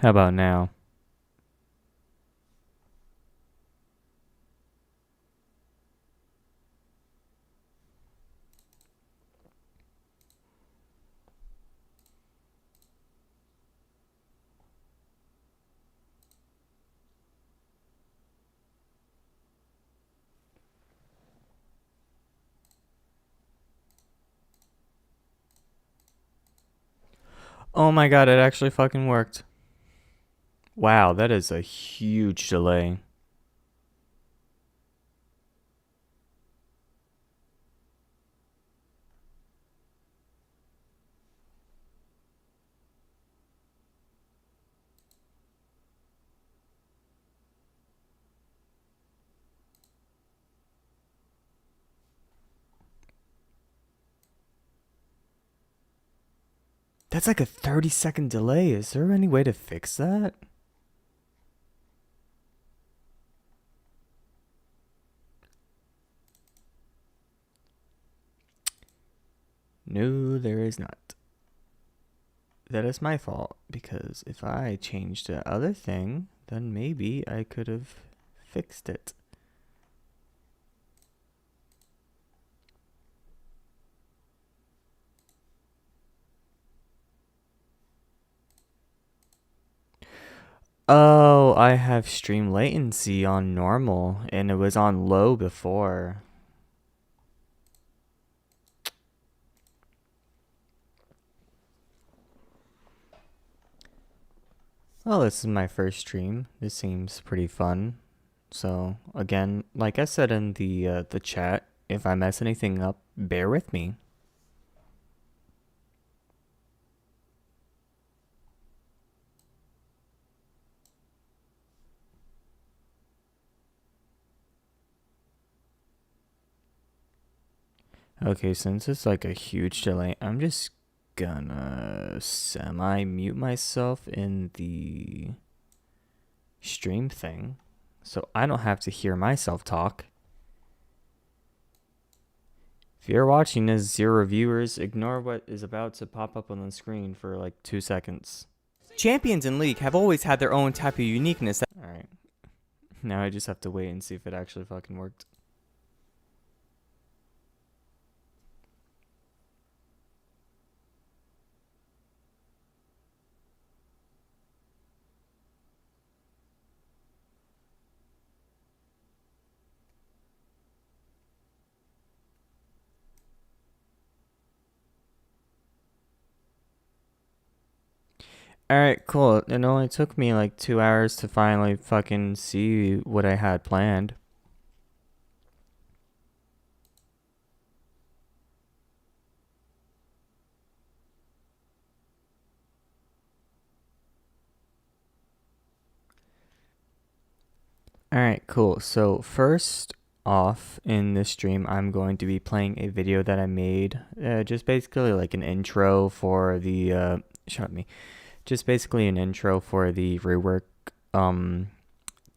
How about now? Oh my god, it actually fucking worked. Wow, that is a huge delay. That's like a 30-second delay. Is there any way to fix that? No, there is not. That is my fault, because if I changed the other thing, then maybe I could have fixed it. Oh, I have stream latency on normal, and it was on low before. Well, this is my first stream. This seems pretty fun. So, again, like I said in the chat, if I mess anything up, bear with me. Okay, since it's like a huge delay, I'm just gonna semi-mute myself in the stream thing, so I don't have to hear myself talk. If you're watching as 0 viewers, ignore what is about to pop up on the screen for like 2 seconds. Champions in League have always had their own type of uniqueness. Alright, now I just have to wait and see if it actually fucking worked. Alright, cool. It only took me like 2 hours to finally fucking see what I had planned. Alright, cool. So first off in this stream, I'm going to be playing a video that I made. Just basically like an intro for the, just basically an intro for the rework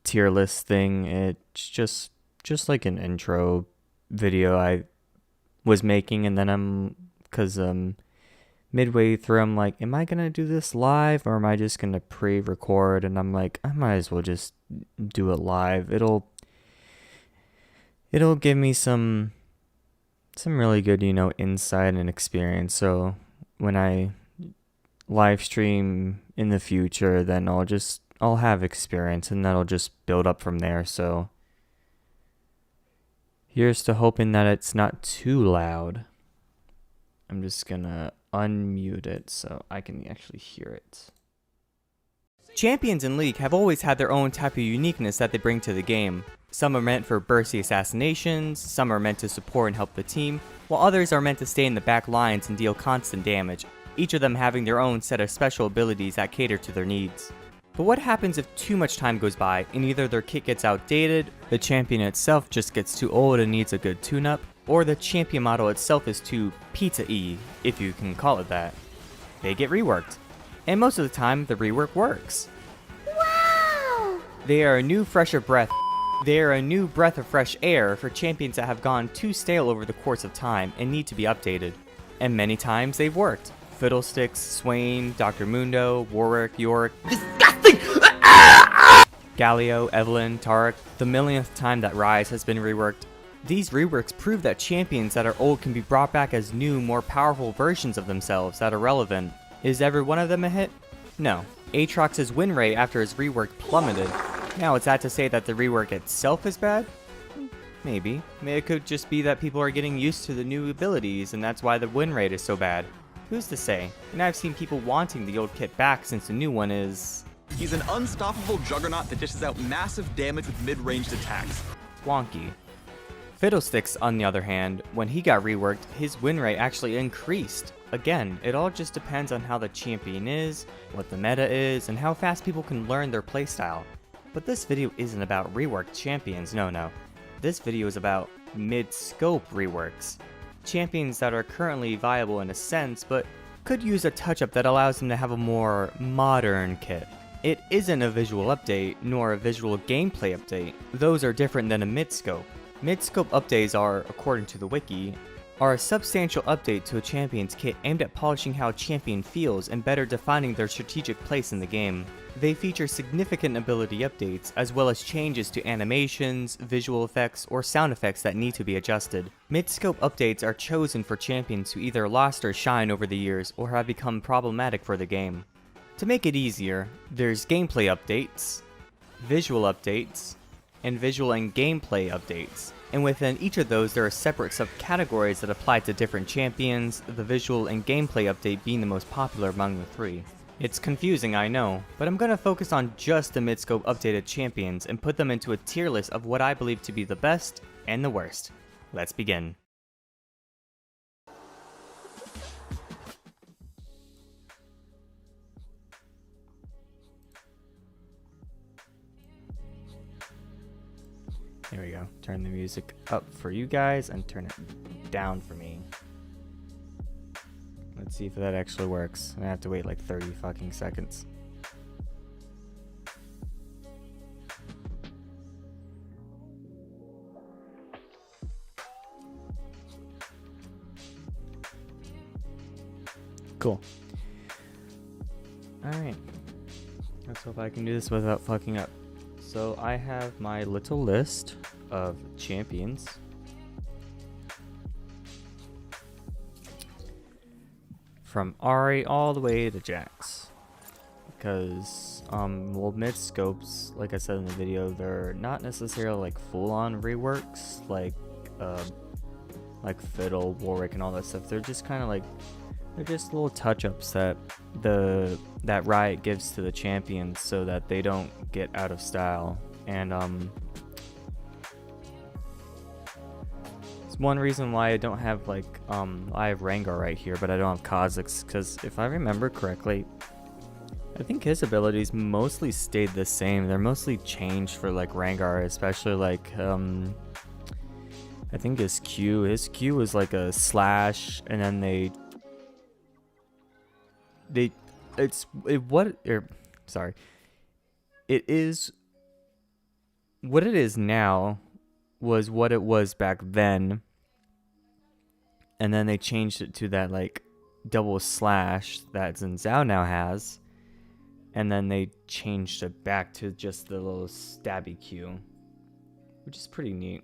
tier list thing. It's just like an intro video I was making, and then cause midway through I'm like, am I gonna do this live or am I just gonna pre-record? And I'm like, I might as well just do it live. It'll give me some really good, insight and experience. So when I live stream in the future, then I'll have experience, and that'll just build up from there. So here's to hoping that it's not too loud. I'm just gonna unmute it so I can actually hear it. Champions in League have always had their own type of uniqueness that they bring to the game. Some are meant for bursty assassinations, some are meant to support and help the team, while others are meant to stay in the back lines and deal constant damage, each of them having their own set of special abilities that cater to their needs. But what happens if too much time goes by and either their kit gets outdated, the champion itself just gets too old and needs a good tune-up, or the champion model itself is too pizza-y, if you can call it that? They get reworked. And most of the time, the rework works. Wow! They are a new breath of fresh air for champions that have gone too stale over the course of time and need to be updated. And many times they've worked. Fiddlesticks, Swain, Dr. Mundo, Warwick, York. Disgusting! something! Galio, Evelyn, Tarek, the millionth time that Rise has been reworked. These reworks prove that champions that are old can be brought back as new, more powerful versions of themselves that are relevant. Is every one of them a hit? No. Aatrox's win rate after his rework plummeted. Now, is that to say that the rework itself is bad? Maybe. It could just be that people are getting used to the new abilities and that's why the win rate is so bad. Who's to say? And I've seen people wanting the old kit back since the new one is... He's an unstoppable juggernaut that dishes out massive damage with mid-ranged attacks. wonky. Fiddlesticks, on the other hand, when he got reworked, his win rate actually increased. Again, it all just depends on how the champion is, what the meta is, and how fast people can learn their playstyle. But this video isn't about reworked champions, no. This video is about mid-scope reworks. Champions that are currently viable in a sense, but could use a touch-up that allows them to have a more modern kit. It isn't a visual update, nor a visual gameplay update. Those are different than a mid-scope. Mid-scope updates are, according to the wiki, are a substantial update to a champion's kit aimed at polishing how a champion feels and better defining their strategic place in the game. They feature significant ability updates, as well as changes to animations, visual effects, or sound effects that need to be adjusted. Mid-scope updates are chosen for champions who either lost their shine over the years or have become problematic for the game. To make it easier, there's gameplay updates, visual updates, and visual and gameplay updates. And within each of those, there are separate subcategories that apply to different champions, the visual and gameplay update being the most popular among the three. It's confusing, I know, but I'm gonna focus on just the mid-scope updated champions and put them into a tier list of what I believe to be the best and the worst. Let's begin. There we go. Turn the music up for you guys and turn it down for me. Let's see if that actually works. I have to wait like 30 fucking seconds. Cool. Alright. Let's hope I can do this without fucking up. So I have my little list of champions. From Ari all the way to Jax. Because, well, mid-scopes, like I said in the video, they're not necessarily like full-on reworks, like Fiddle, Warwick, and all that stuff. They're just kind of like, they're just little touch-ups that Riot gives to the champions so that they don't get out of style. And it's one reason why I don't have like I have Rengar right here, but I don't have Kha'Zix, because if I remember correctly, I think his abilities mostly stayed the same. They're mostly changed for like Rengar, especially like I think his Q was like a slash, and then it is what it is now was what it was back then, and then they changed it to that like double slash that Xin Zhao now has, and then they changed it back to just the little stabby Q, which is pretty neat,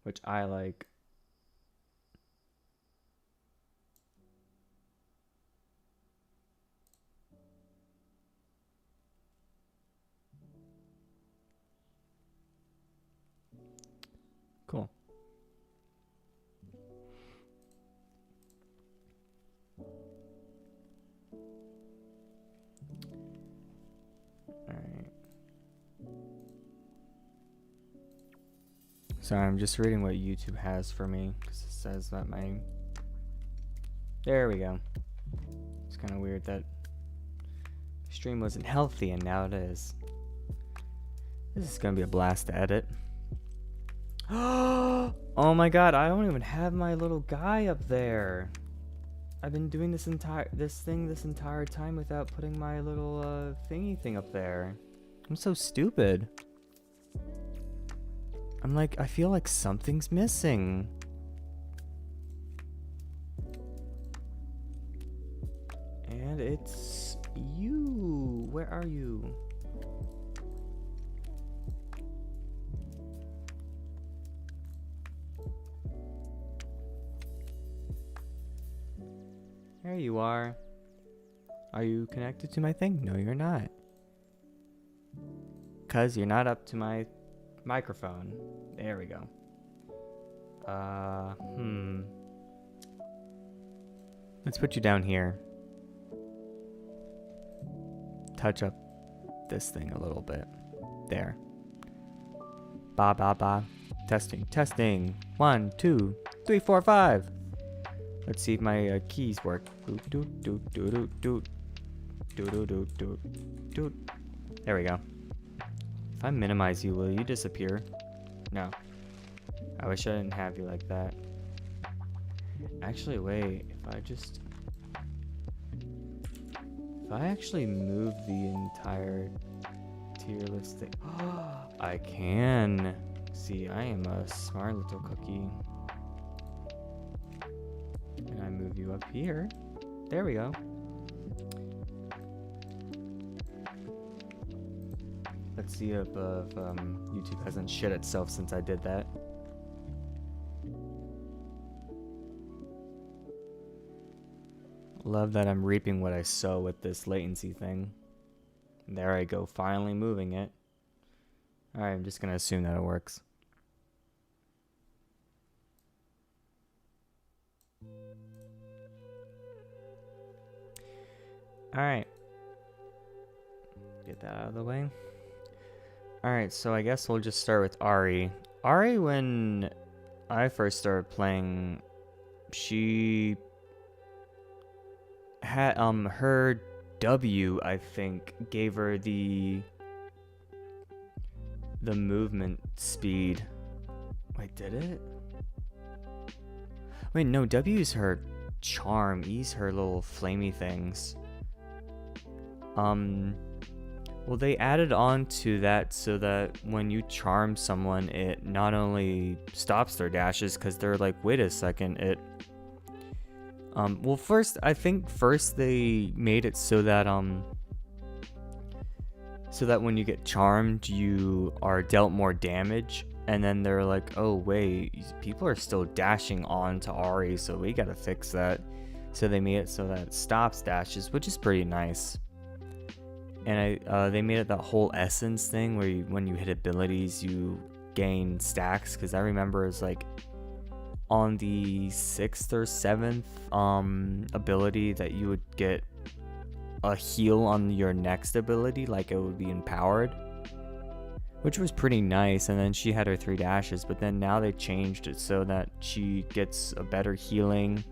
which I like. Cool. Alright. Sorry, I'm just reading what YouTube has for me, because it says that my... There we go. It's kind of weird that stream wasn't healthy and now it is. This is going to be a blast to edit. Oh my god, I don't even have my little guy up there. I've been doing this entire time without putting my little thingy thing up there. I'm so stupid. I'm like, I feel like something's missing. And it's Where are you? There you are. Are you connected to my thing? No, you're not. 'Cause you're not up to my microphone. There we go. Let's put you down here. Touch up this thing a little bit. There. Ba ba ba. Testing, testing. 1, 2, 3, 4, 5. Let's see if my keys work. Doot, doot, doot, doot, doot, doot. Doot, doot, doot, doot, doot. There we go. If I minimize you, will you disappear? No. I wish I didn't have you like that. Actually, wait. If I actually move the entire tier list thing. I can. See, I am a smart little cookie. And I move you up here. There we go. Let's see if YouTube hasn't shit itself since I did that. Love that I'm reaping what I sow with this latency thing. There I go, finally moving it. Alright, I'm just gonna assume that it works. Alright. Get that out of the way. Alright, so I guess we'll just start with Ari. Ari, when I first started playing, she had her W, I think, gave her the movement speed. Wait, did it? Wait, no, W is her charm. E's her little flamey things. Well, they added on to that so that when you charm someone, it not only stops their dashes, because they're like, wait a second, it... well, I think first they made it so that when you get charmed, you are dealt more damage, and then they're like, oh wait, people are still dashing on to Ari, so we gotta fix that. So they made it so that it stops dashes, which is pretty nice. And they made it that whole essence thing where when you hit abilities, you gain stacks. Because I remember it's like on the 6th or 7th ability that you would get a heal on your next ability, like it would be empowered, which was pretty nice. And then she had her 3 dashes, but then now they changed it so that she gets a better healing.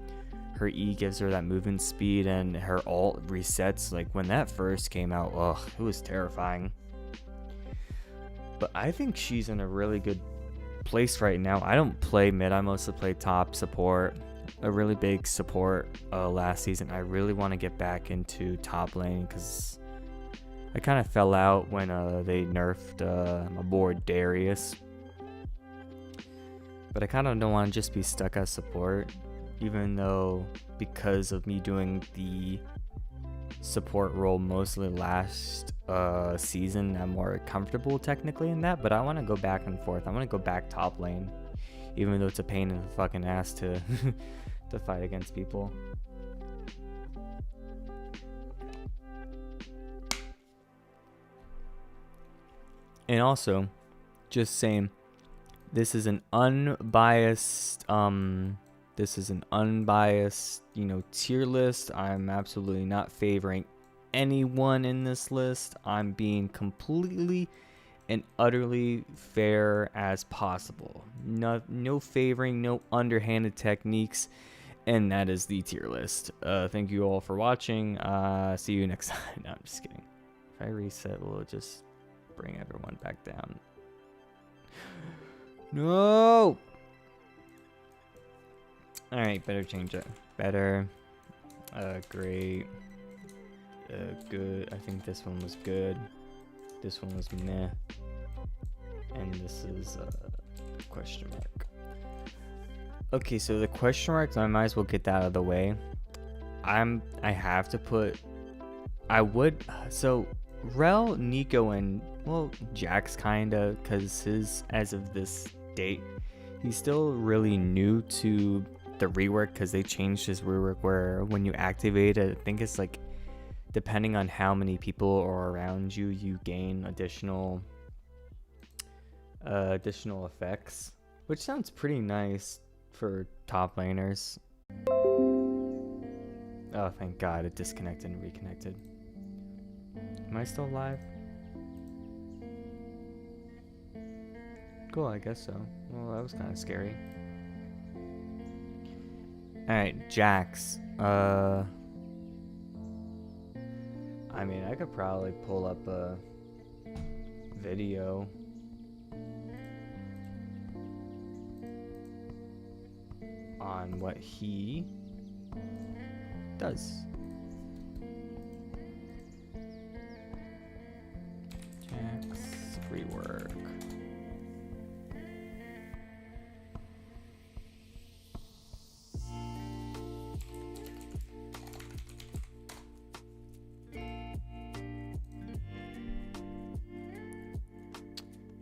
Her E gives her that movement speed, and her alt resets. Like when that first came out, ugh, it was terrifying. But I think she's in a really good place right now. I don't play mid, I mostly play top support. A really big support last season. I really want to get back into top lane because I kind of fell out when they nerfed my board Darius. But I kind of don't want to just be stuck as support. Even though, because of me doing the support role mostly last season, I'm more comfortable technically in that, but I want to go back and forth. I want to go back top lane, even though it's a pain in the fucking ass to to fight against people. And also, just saying, this is an unbiased tier list. I'm absolutely not favoring anyone in this list. I'm being completely and utterly fair as possible. No favoring, no underhanded techniques, and that is the tier list. Thank you all for watching. See you next time. No, I'm just kidding. If I reset, will it just bring everyone back down? No! Alright, better change it. Better. Great. Good. I think this one was good. This one was meh. And this is question mark. Okay, so the question marks, I might as well get that out of the way. I have to put... So, Rel, Nico, and, well, Jax kinda, because as of this date, he's still really new to the rework, because they changed his rework where when you activate it, I think it's like, depending on how many people are around you, you gain additional effects, which sounds pretty nice for top laners. Oh, thank God, it disconnected and reconnected. Am I still live? Cool, I guess so. Well, that was kind of scary. Alright, Jax. I mean, I could probably pull up a video. On what he does. Jax Rework.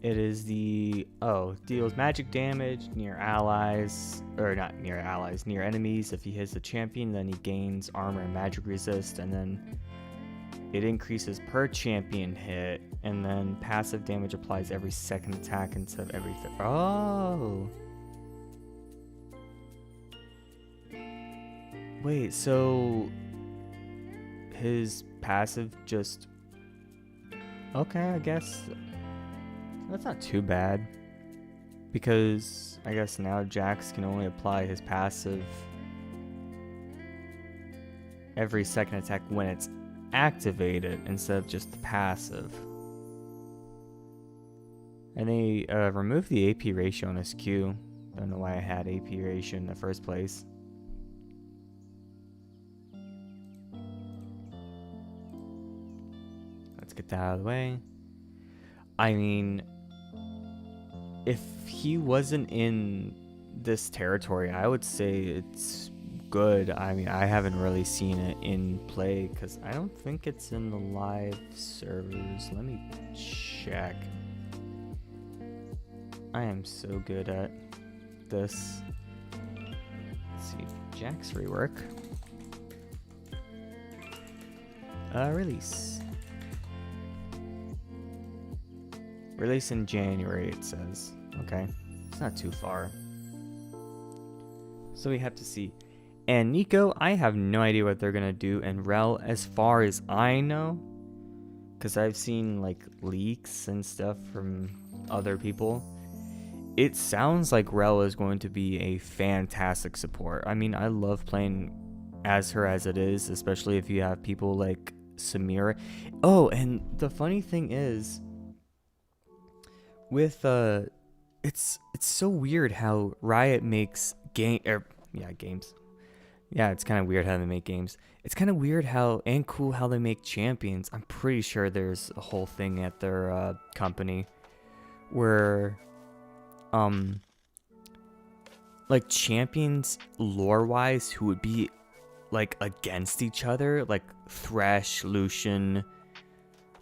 It is deals magic damage near allies, or not near allies, near enemies. If he hits the champion, then he gains armor and magic resist, and then it increases per champion hit, and then passive damage applies every second attack instead of every third. Oh! Wait, so his passive just... Okay, I guess... That's not too bad, because I guess now Jax can only apply his passive every second attack when it's activated instead of just the passive. And they removed the AP ratio on his Q. Don't know why I had AP ratio in the first place. Let's get that out of the way. I mean, if he wasn't in this territory, I would say it's good. I mean, I haven't really seen it in play because I don't think it's in the live servers. Let me check. I am so good at this. Let's see, Jax Rework. Release. Release in January, it says. Okay, it's not too far. So we have to see. And Nico, I have no idea what they're gonna do. And Rel, as far as I know, because I've seen like leaks and stuff from other people, it sounds like Rel is going to be a fantastic support. I mean, I love playing as her as it is, especially if you have people like Samira. Oh, and the funny thing is, with it's so weird how Riot makes games. Yeah, it's kind of weird how they make games. It's kind of weird and cool how they make champions. I'm pretty sure there's a whole thing at their company where like champions lore wise who would be like against each other, like Thresh, Lucian,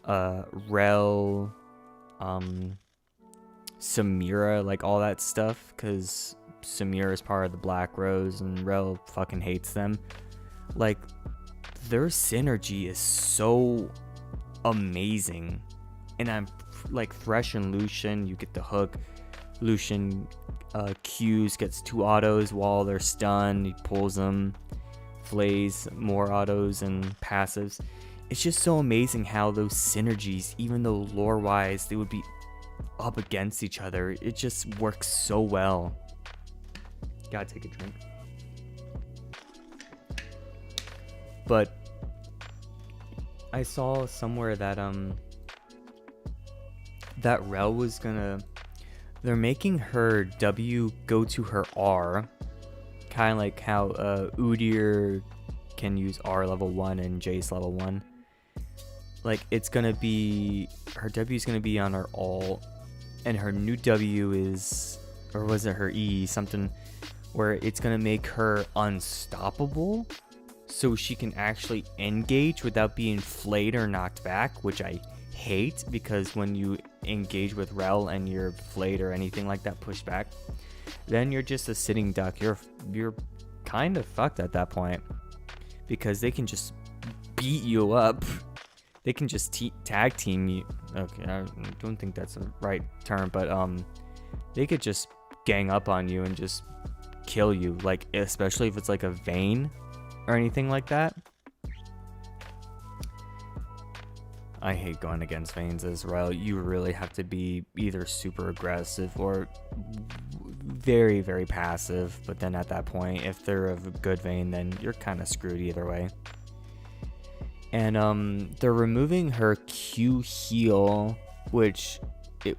Rel, Samira, like all that stuff, because Samira is part of the Black Rose and Rel fucking hates them. Like, their synergy is so amazing. And I'm like Thresh and Lucian, you get the hook. Lucian Q's, gets 2 autos while they're stunned, he pulls them, flays more autos and passives. It's just so amazing how those synergies, even though lore wise they would be up against each other, it just works so well. Gotta take a drink. But I saw somewhere that that Rel was gonna, they're making her W go to her R, kind of like how Udyr can use R level 1 and Jace level 1. Like, it's gonna be, her W is gonna be on her ult, and her new W is, or was it her E, something where it's gonna make her unstoppable, so she can actually engage without being flayed or knocked back, which I hate, because when you engage with Rel and your Flayed or anything like that push back, then you're just a sitting duck. You're kind of fucked at that point, because they can just beat you up. They can just tag team you. Okay, I don't think that's the right term, but they could just gang up on you and just kill you, like especially if it's like a Vayne or anything like that. I hate going against Vaynes as well. You really have to be either super aggressive or very, very passive. But then at that point, if they're a good Vayne, then you're kind of screwed either way. And they're removing her Q heal, which it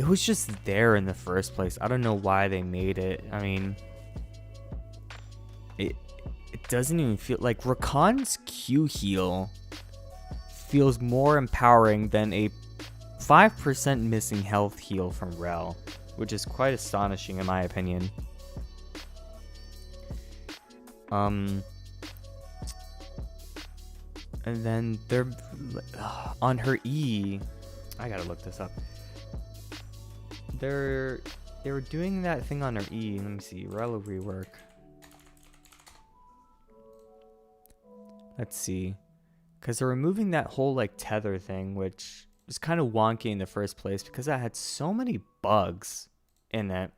was just there in the first place. I don't know why they made it. I mean, it doesn't even feel like Rakan's Q heal feels more empowering than a 5% missing health heal from Rel, which is quite astonishing in my opinion. And then they're on her E. I gotta look this up. They were doing that thing on her E. Let me see. Rel rework. Let's see. Because they're removing that whole like tether thing, which was kind of wonky in the first place because I had so many bugs in it,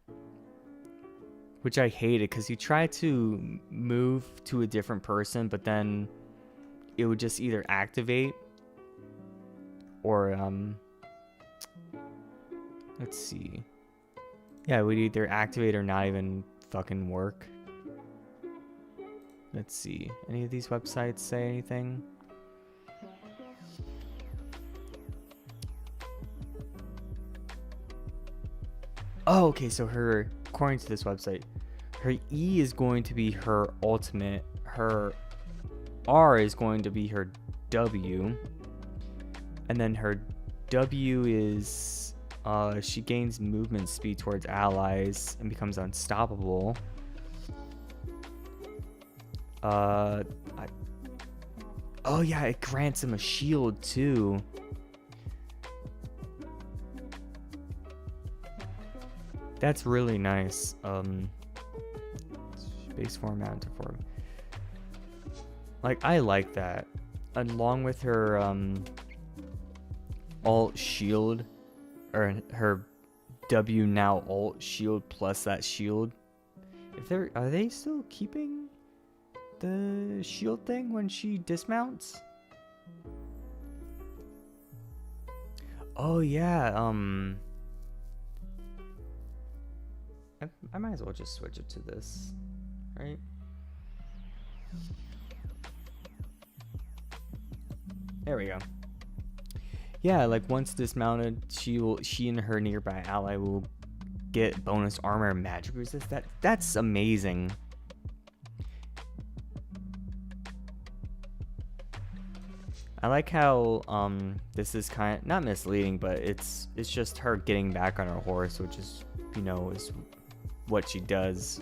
which I hated, because you try to move to a different person, but then it would just either activate or let's see. Yeah, it would either activate or not even fucking work. Let's see. Any of these websites say anything? Oh, okay, so according to this website, her E is going to be her ultimate, her R is going to be her W, and then her W is, she gains movement speed towards allies and becomes unstoppable. Oh yeah, it grants him a shield too. That's really nice. Base format to form. Like, I like that. Along with her alt shield, or her W now alt shield plus that shield. Are they still keeping the shield thing when she dismounts? Oh yeah, I might as well just switch it to this, right? There we go. Yeah, like once dismounted, she and her nearby ally will get bonus armor and magic resist. That's amazing. I like how this is kind of not misleading, but it's just her getting back on her horse, which is, you know, is what she does.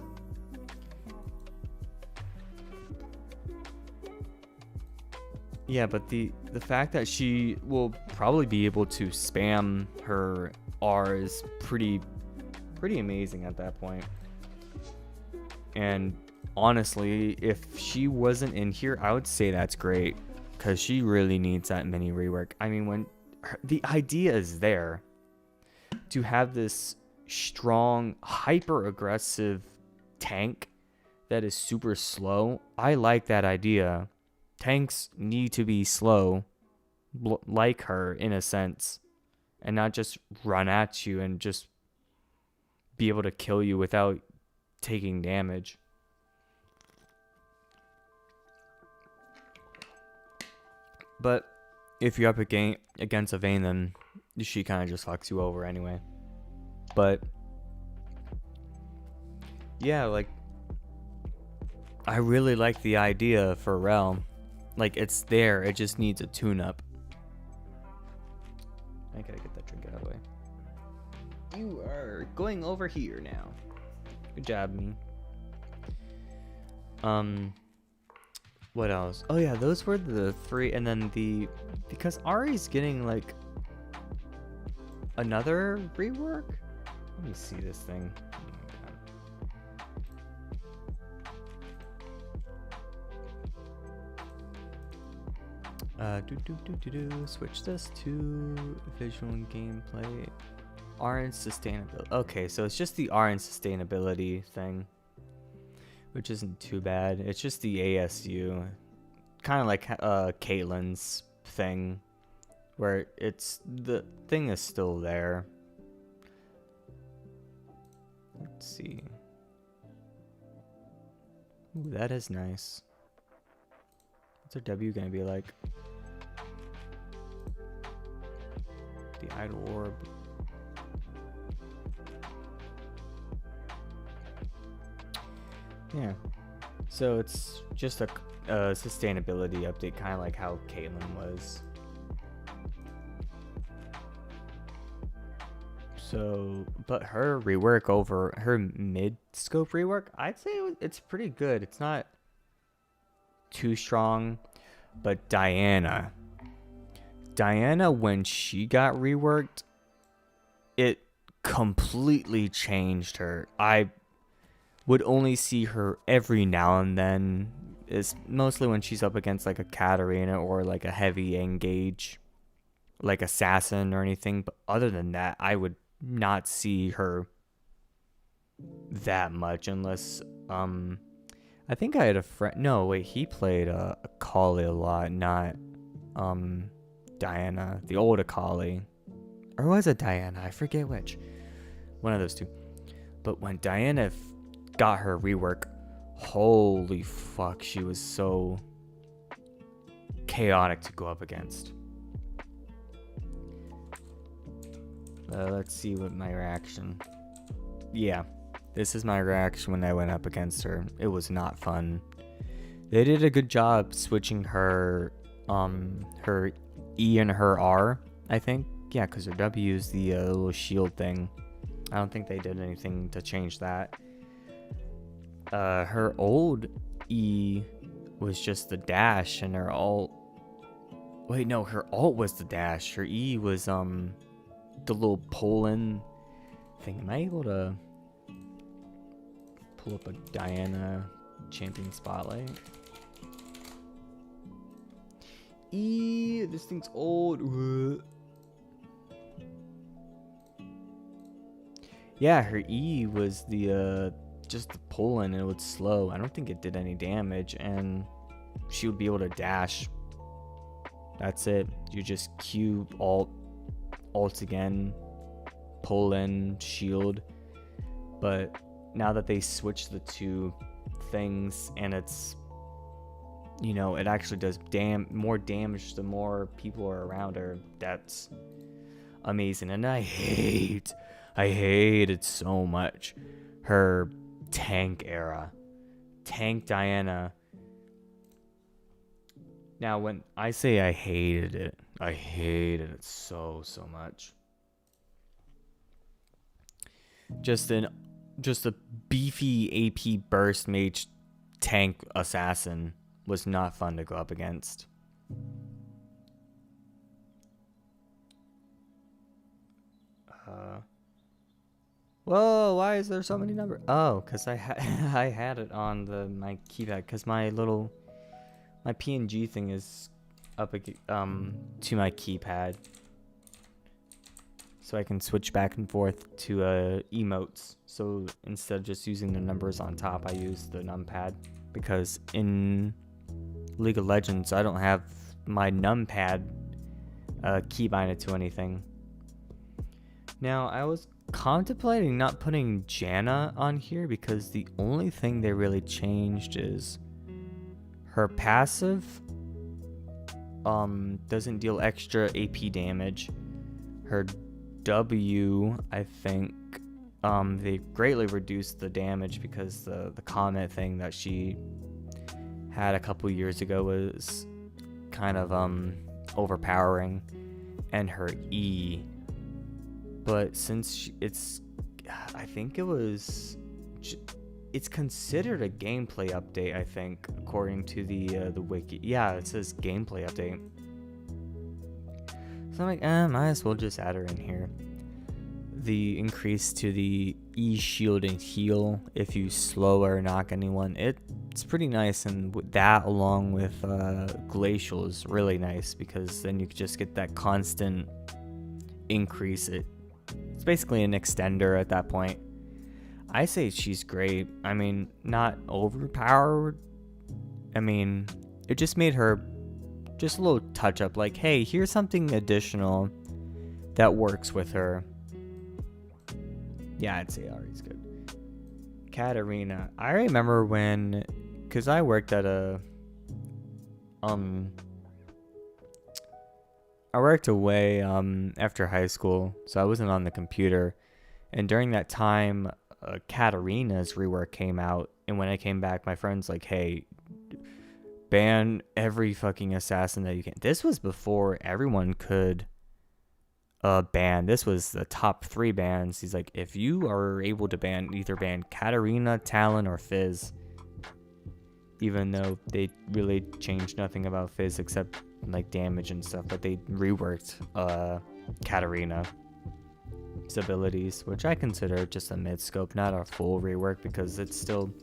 Yeah, but the fact that she will probably be able to spam her R is pretty amazing at that point. And honestly, if she wasn't in here, I would say that's great, because she really needs that mini rework. I mean, when the idea is there to have this strong, hyper aggressive tank that is super slow, I like that idea. Tanks need to be slow, like her in a sense, and not just run at you and just be able to kill you without taking damage. But if you're up against a Vayne, then she kind of just fucks you over anyway. But yeah, like, I really like the idea for Rel. Like, it's there, it just needs a tune-up. I gotta get that drink out of the way. You are going over here now. Good job, me. What else? Oh yeah, those were the three, and then because Ari's getting like another rework. Let me see this thing. Switch this to visual and gameplay. RN sustainability. Okay, so it's just the RN sustainability thing, which isn't too bad. It's just the ASU, kind of like Caitlin's thing, where it's the thing is still there. Let's see. Ooh, that is nice. What's our W gonna be like? The idle orb. Yeah. So it's just a sustainability update, kind of like how Caitlyn was. So, but her rework over her mid-scope rework, I'd say it's pretty good. It's not too strong, but Diana, when she got reworked, it completely changed her. I would only see her every now and then. It's mostly when she's up against like a Katarina or like a heavy engage, like assassin or anything. But other than that, I would not see her that much unless I think I had a friend. No, wait, he played Akali a lot, not Diana, the old Akali, or was it Diana? I forget which. One of those two. But when Diana got her rework, holy fuck, she was so chaotic to go up against. Let's see what my reaction. Yeah, this is my reaction when I went up against her. It was not fun. They did a good job switching her E and her R, I think. Yeah, because her W is the little shield thing. I don't think they did anything to change that. Her old E was just the dash, and her alt. Wait, no, her alt was the dash. Her E was the little pull-in thing. Am I able to pull up a Diana champion spotlight? E, this thing's old. Yeah, her E was the just the pull-in, and it would slow. I don't think it did any damage, and she would be able to dash. That's it. You just Q alt again, pull in, shield. But now that they switched the two things, and it's, you know, it actually does more damage the more people are around her. That's amazing. And I hate it so much. Her tank era. Tank Diana. Now, when I say I hated it so much. Just a beefy AP burst mage tank assassin was not fun to go up against. Whoa, why is there so many numbers? Oh, because I had it on my keypad, because my PNG thing is up to my keypad, so I can switch back and forth to emotes. So instead of just using the numbers on top, I use the numpad, because in League of Legends I don't have my numpad keybinded to anything. Now, I was contemplating not putting Janna on here, because the only thing they really changed is her passive doesn't deal extra AP damage. Her W, I think they greatly reduced the damage, because the comment thing that she had a couple years ago was kind of overpowering. And her E, but since I think it was it's considered a gameplay update, I think, according to the wiki. Yeah, it says gameplay update. So I'm like, might as well just add her in here. The increase to the E shield and heal if you slow or knock anyone, it's pretty nice, and with that along with glacial is really nice, because then you just get that constant increase. It's basically an extender at that point. I say she's great. I mean, not overpowered. I mean, it just made her just a little touch up, like, hey, here's something additional that works with her. Yeah, I'd say Ari's good. Katarina. I remember when, because I worked at I worked away after high school, so I wasn't on the computer. And during that time, Katarina's rework came out, and when I came back, my friend's like, hey, ban every fucking assassin that you can. This was before everyone could ban. This was the top 3 bans. He's like, if you are able to either ban Katarina, Talon, or Fizz, even though they really changed nothing about Fizz except like damage and stuff, but they reworked Katarina's abilities, which I consider just a mid-scope, not a full rework, because it's still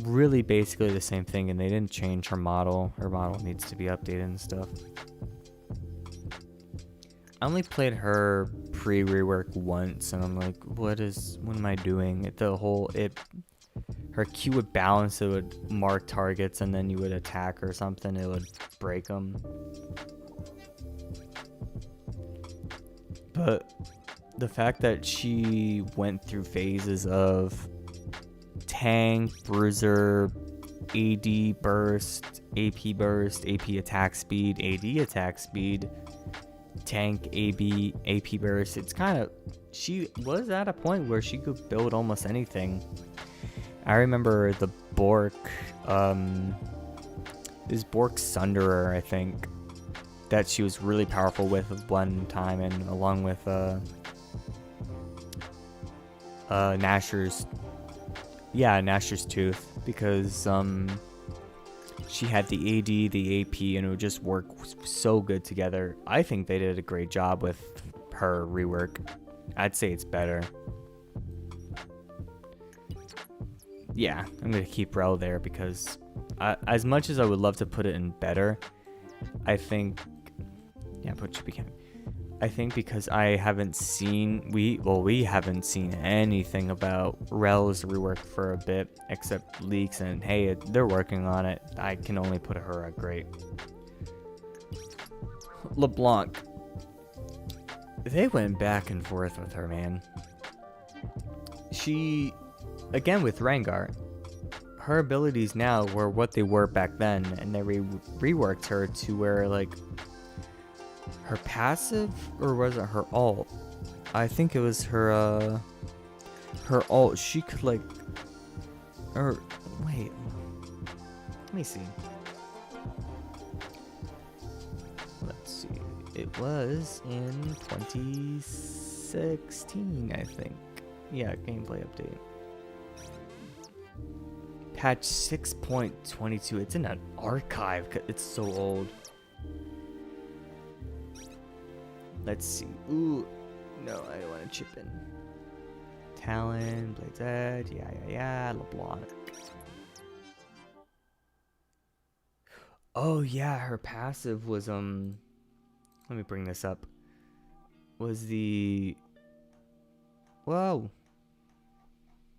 really basically the same thing, and they didn't change her model. Her model needs to be updated and stuff. I only played her pre-rework once, and I'm like, what am I doing? Her Q would balance, it would mark targets, and then you would attack or something, it would break them. But the fact that she went through phases of tank, bruiser, AD burst, AP attack speed, AD attack speed, tank, AP burst, it's kind of, she was at a point where she could build almost anything. I remember the Bork, this Bork Sunderer, I think, that she was really powerful with one time, and along with Nasher's Tooth, because she had the AD, the AP, and it would just work so good together. I think they did a great job with her rework. I'd say it's better. Yeah, I'm gonna keep Rel there because as much as I would love to put it in better, I think, yeah, put Chippy. I think because I haven't seen, we haven't seen anything about Rel's rework for a bit, except leaks, and hey, they're working on it. I can only put her at great. LeBlanc. They went back and forth with her, man. She, again with Rengar, her abilities now were what they were back then, and they reworked her to where, like, her passive, or was it her ult? I think it was her ult. She could, like, or wait, let me see. Let's see. It was in 2016, I think. Yeah, gameplay update. Patch 6.22. It's in an archive. It's so old. Let's see. Ooh, no, I don't want to chip in. Talon, Blade's Edge, yeah, LeBlanc. Oh yeah, her passive was let me bring this up. Was the, whoa,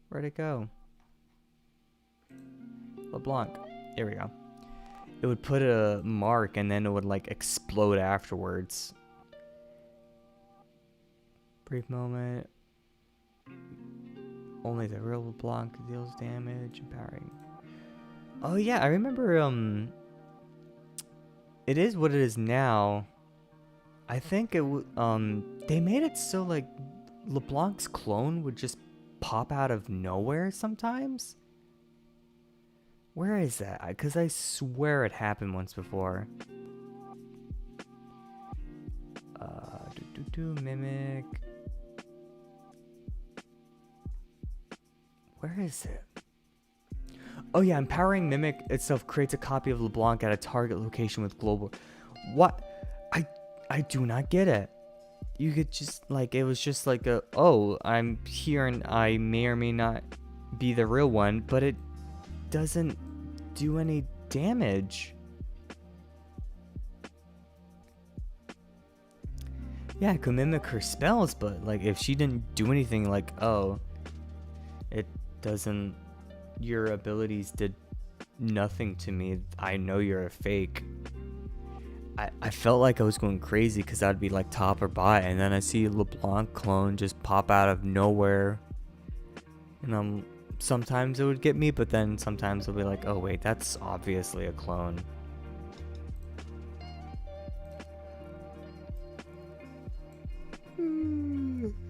where'd it go? LeBlanc. There we go. It would put a mark and then it would like explode afterwards. Brief moment. Only the real LeBlanc deals damage, empowering. Oh yeah, I remember it is what it is now. I think it they made it so like LeBlanc's clone would just pop out of nowhere sometimes. Where is that? Because I swear it happened once before. Mimic. Where is it? Oh yeah, empowering mimic itself creates a copy of LeBlanc at a target location with global. What? I do not get it. You could just like, it was just like a, oh, I'm here and I may or may not be the real one, but it doesn't do any damage. Yeah, I could mimic her spells, but like if she didn't do anything, like, oh, it doesn't, your abilities did nothing to me, I know you're a fake. I felt like I was going crazy because I'd be like top or bot, and then I see a LeBlanc clone just pop out of nowhere, and sometimes it would get me, but then sometimes it'll be like, oh wait, that's obviously a clone.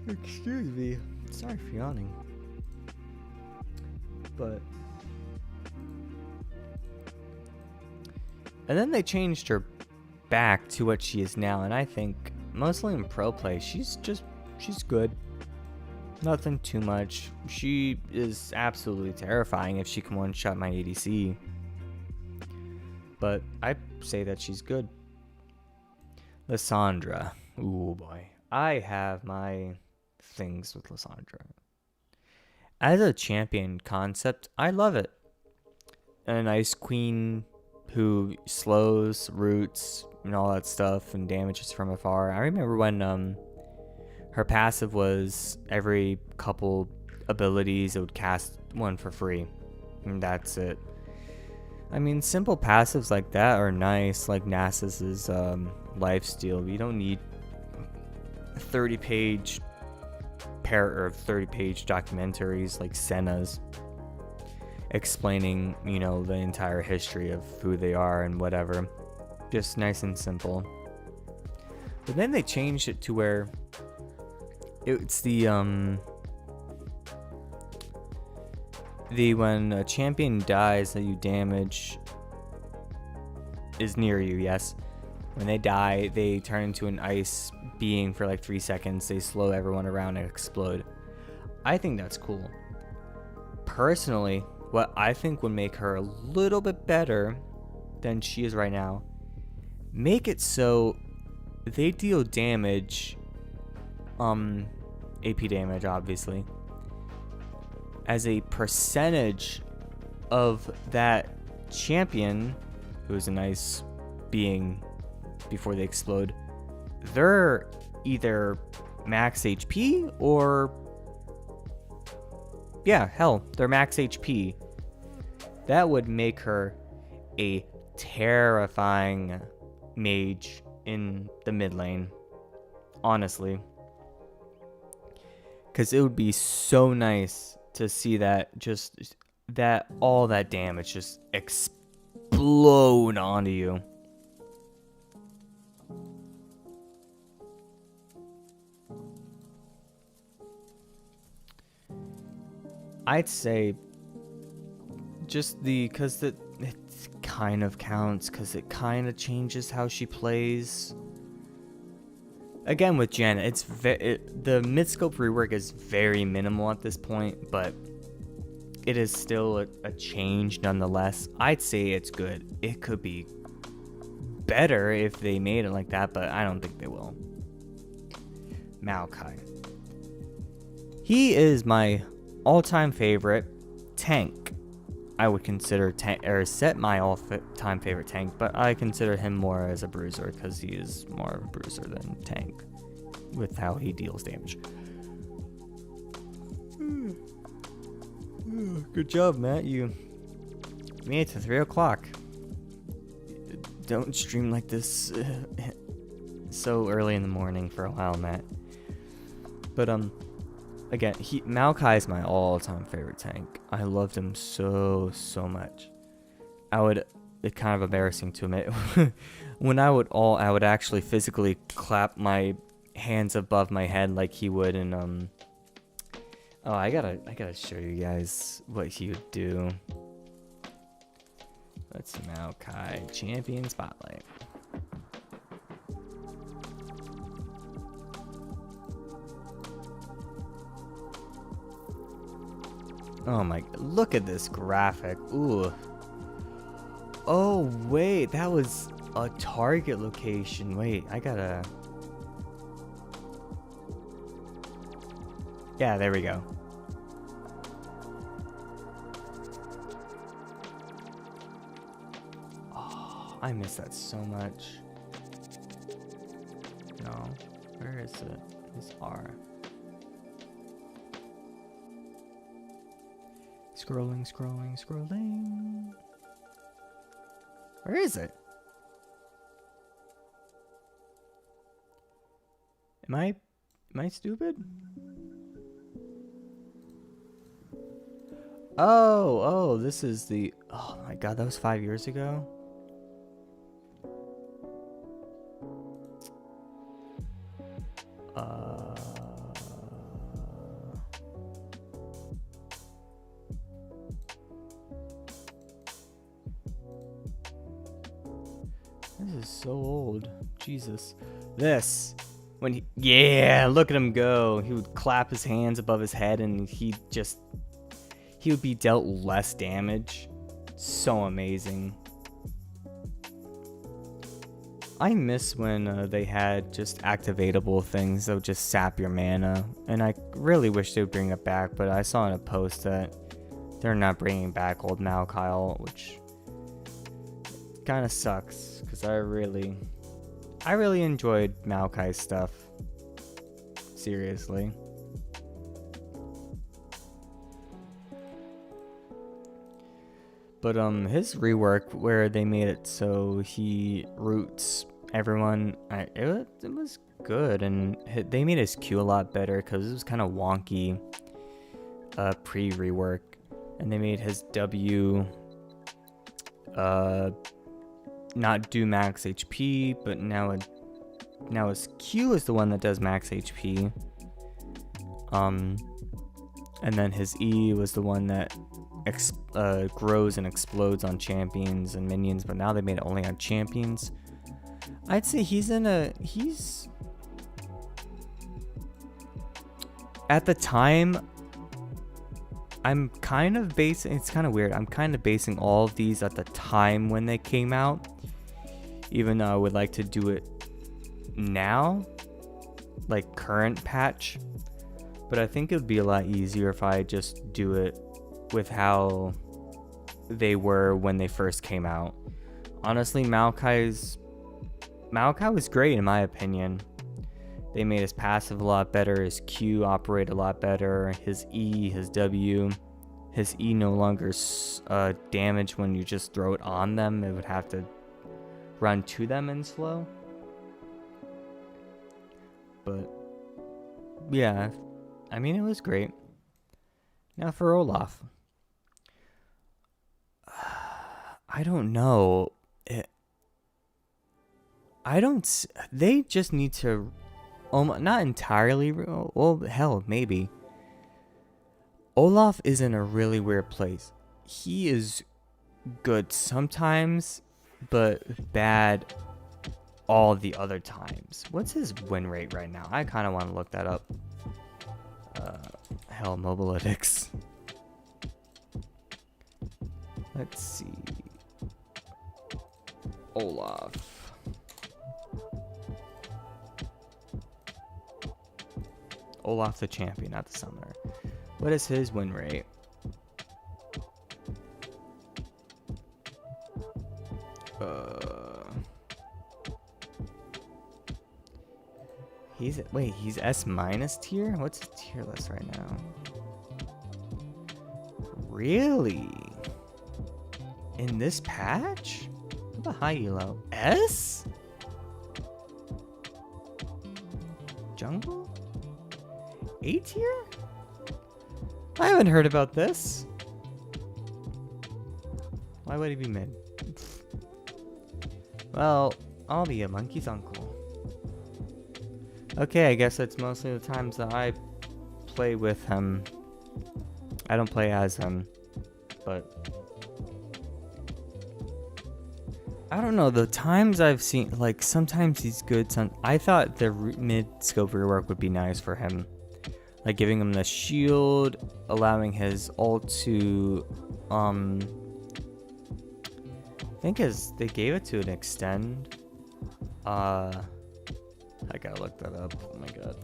Excuse me, sorry for yawning, but and then they changed her back to what she is now, and I think mostly in pro play she's good, nothing too much. She is absolutely terrifying if she can one shot my ADC, but I say that she's good. Lissandra, ooh boy, I have my things with Lissandra. As a champion concept, I love it. A nice queen who slows, roots, and all that stuff, and damages from afar. I remember when her passive was every couple abilities it would cast one for free, and that's it. I mean, simple passives like that are nice, like Nasus's lifesteal. You don't need 30-page documentaries like Senna's explaining, you know, the entire history of who they are and whatever. Just nice and simple. But then they changed it to where it's the when a champion dies that you damage is near you, yes. When they die, they turn into an ice being for like 3 seconds. They slow everyone around and explode. I think that's cool. Personally, what I think would make her a little bit better than she is right now, make it so they deal damage, AP damage obviously, as a percentage of that champion, who's a nice being before they explode, they're either max HP or, yeah, hell, they're max HP. That would make her a terrifying mage in the mid lane, honestly, because it would be so nice to see that, just that all that damage just explode onto you. I'd say just because it kind of counts, because it kind of changes how she plays. Again, with Jen, the mid-scope rework is very minimal at this point, but it is still a change nonetheless. I'd say it's good. It could be better if they made it like that, but I don't think they will. Maokai. He is my all-time favorite tank. I would consider set my all-time favorite tank, but I consider him more as a bruiser because he is more of a bruiser than tank with how he deals damage. Good job, Matt. You made it to 3 o'clock. Don't stream like this so early in the morning for a while, Matt. But again, Maokai is my all-time favorite tank. I loved him so much. It's kind of embarrassing to admit, when I would actually physically clap my hands above my head like he would in oh, I gotta show you guys what he would do. Let's see, Maokai champion spotlight. Oh my, look at this graphic. Ooh. Oh, wait, that was a target location. Wait, I gotta... Yeah, there we go. Oh, I miss that so much. No, where is it? It's R. Scrolling, scrolling, scrolling. Where is it? Am I stupid? Oh, this is the... Oh my god, that was 5 years ago? This is so old. Jesus. This. When he... Yeah, look at him go. He would clap his hands above his head and he would be dealt less damage. So amazing. I miss when they had just activatable things that would just sap your mana. And I really wish they would bring it back, but I saw in a post that they're not bringing back old Malkyle, which kind of sucks because I really enjoyed Maokai's stuff. Seriously. But his rework where they made it so he roots everyone, it was good, and they made his Q a lot better because it was kind of wonky pre-rework, and they made his W not do max HP, but now his Q is the one that does max HP. And then his E was the one that grows and explodes on champions and minions, but now they made it only on champions. I'd say he's at the time, I'm kind of basing, it's kind of weird, I'm kind of basing all of these at the time when they came out, even though I would like to do it now, like current patch, but I think it would be a lot easier if I just do it with how they were when they first came out. Honestly, Maokai was great in my opinion. They made his passive a lot better, his Q operate a lot better, his E, his W. His E no longer damage when you just throw it on them. It would have to run to them in slow. But yeah, I mean, it was great. Now for Olaf. I don't know. They just need to, not entirely, well, hell, maybe. Olaf is in a really weird place. He is good sometimes, but bad all the other times. What's his win rate right now? I kind of want to look that up. Hell, Mobilytics. Let's see. Olaf. Olaf the champion, not the summoner. What is his win rate? He's S minus tier? What's his tier list right now? Really? In this patch? What about high elo? S? Jungle? A tier? I haven't heard about this. Why would he be mid? Well, I'll be a monkey's uncle. Okay, I guess that's mostly the times that I play with him. I don't play as him, but I don't know, the times I've seen, like, sometimes he's good, I thought the Mid-Scoped Rework would be nice for him. like giving him the shield, allowing his ult to I think they gave it to an extend. I gotta look that up. Oh my god.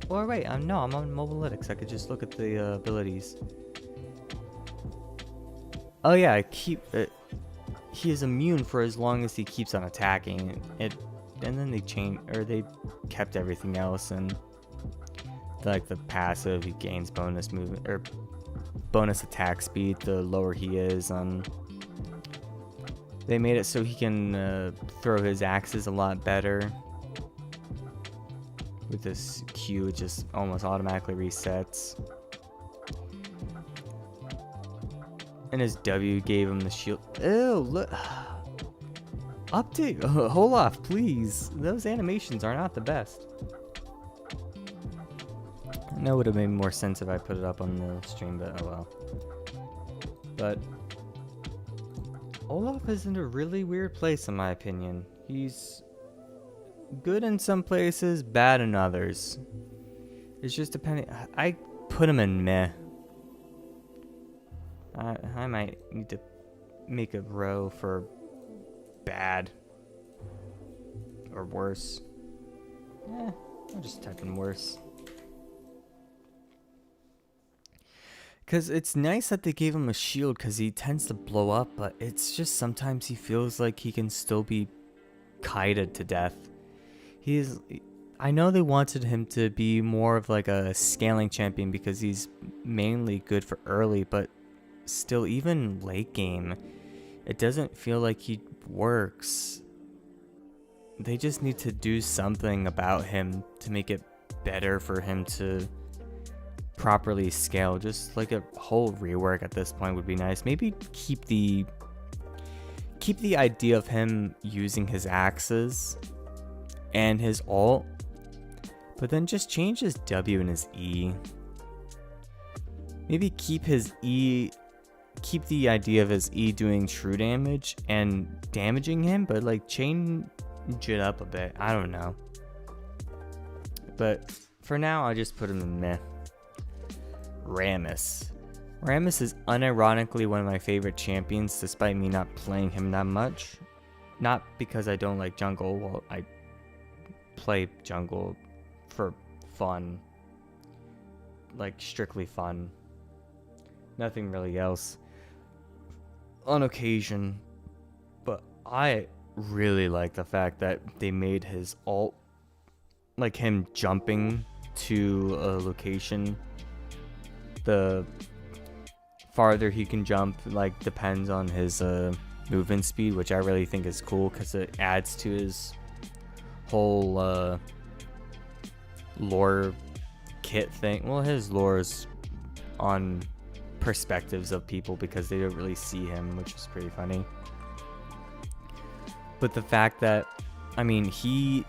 Or wait, no, I'm on Mobilytics. I could just look at the abilities. Oh yeah, he is immune for as long as he keeps on attacking it, and then they kept everything else, and like the passive, he gains bonus movement or bonus attack speed the lower he is. They made it so he can throw his axes a lot better. With this Q, it just almost automatically resets. And his W gave him the shield. Ew, look. Update. Hold off, please. Those animations are not the best. I know it would have made more sense if I put it up on the stream, but oh well. But Olaf is in a really weird place, in my opinion. He's good in some places, bad in others. It's just depending. I put him in meh. I might need to make a row for bad or worse. I'll just type in worse. Because it's nice that they gave him a shield because he tends to blow up, but it's just sometimes he feels like he can still be kited to death. I know they wanted him to be more of like a scaling champion because he's mainly good for early, but still, even late game, it doesn't feel like he works. They just need to do something about him to make it better for him to properly scale. Just like a whole rework at this point would be nice. Maybe keep the idea of him using his axes and his ult, but then just change his W and his E. Maybe keep the idea of his E doing true damage and damaging him, but like change it up a bit. I don't know. But for now, I'll just put him in meh. Rammus. Rammus is unironically one of my favorite champions, despite me not playing him that much. Not because I don't like jungle. Well, I play jungle for fun. Like, strictly fun. Nothing really else. On occasion. But I really like the fact that they made his ult, like him jumping to a location, the farther he can jump like depends on his movement speed, which I really think is cool because it adds to his whole lore kit thing. Well, his lore is on perspectives of people because they don't really see him, which is pretty funny. But the fact that, I mean, he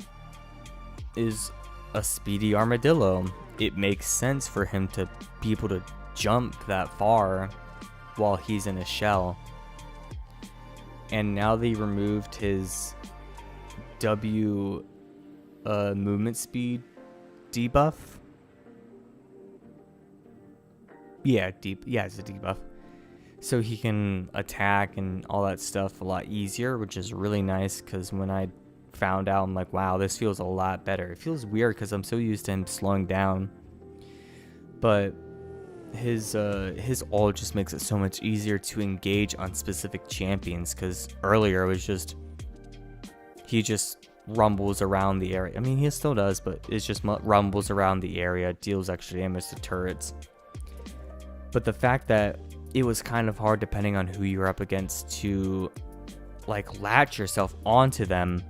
is a speedy armadillo, it makes sense for him to be able to jump that far while he's in a shell. And now they removed his W movement speed debuff. Yeah, it's a debuff. So he can attack and all that stuff a lot easier, which is really nice because when I found out, I'm like, wow, this feels a lot better. It feels weird because I'm so used to him slowing down. But his ult just makes it so much easier to engage on specific champions, because earlier it was just he just rumbles around the area. I mean, he still does, but it's just rumbles around the area, deals extra damage to turrets. But the fact that it was kind of hard depending on who you're up against to like latch yourself onto them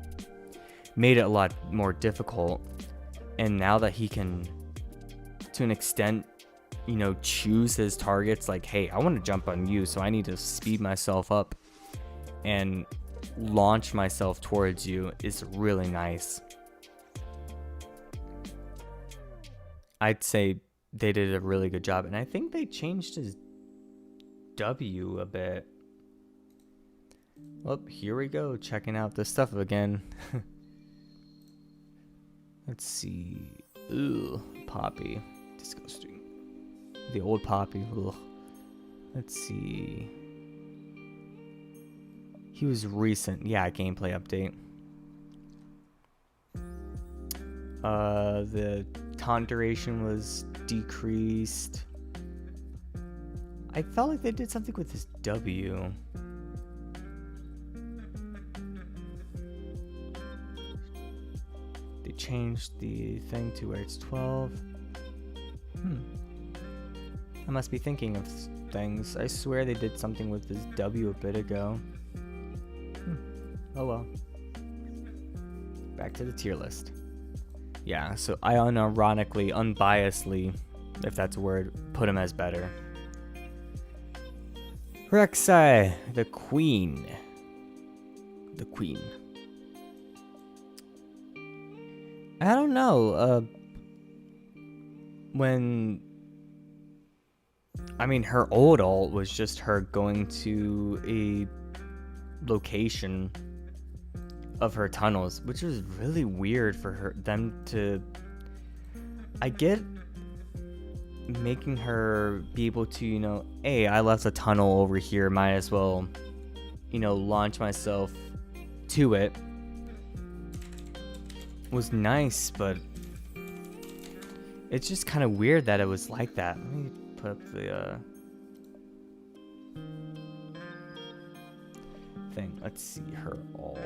made it a lot more difficult. And now that he can, to an extent, you know, choose his targets, like, hey, I want to jump on you, so I need to speed myself up and launch myself towards you, is really nice. I'd say they did a really good job, and I think they changed his W a bit. Well, here we go, checking out this stuff again. Let's see. Ooh, Poppy. Disgusting. The old Poppy. Ugh. Let's see. He was recent. Yeah, gameplay update. The taunt duration was decreased. I felt like they did something with his W. They changed the thing to where it's 12. I must be thinking of things. I swear they did something with his W a bit ago. Oh well. Back to the tier list. Yeah, so I unironically, unbiasedly, if that's a word, put him as better. Rek'Sai, the queen. The queen. I don't know. Her old ult was just her going to a location of her tunnels, which was really weird for them to. I get making her be able to, hey, I left a tunnel over here, might as well, launch myself to it. Was nice, but it's just kind of weird that it was like that. Let me put up the thing. Let's see her all.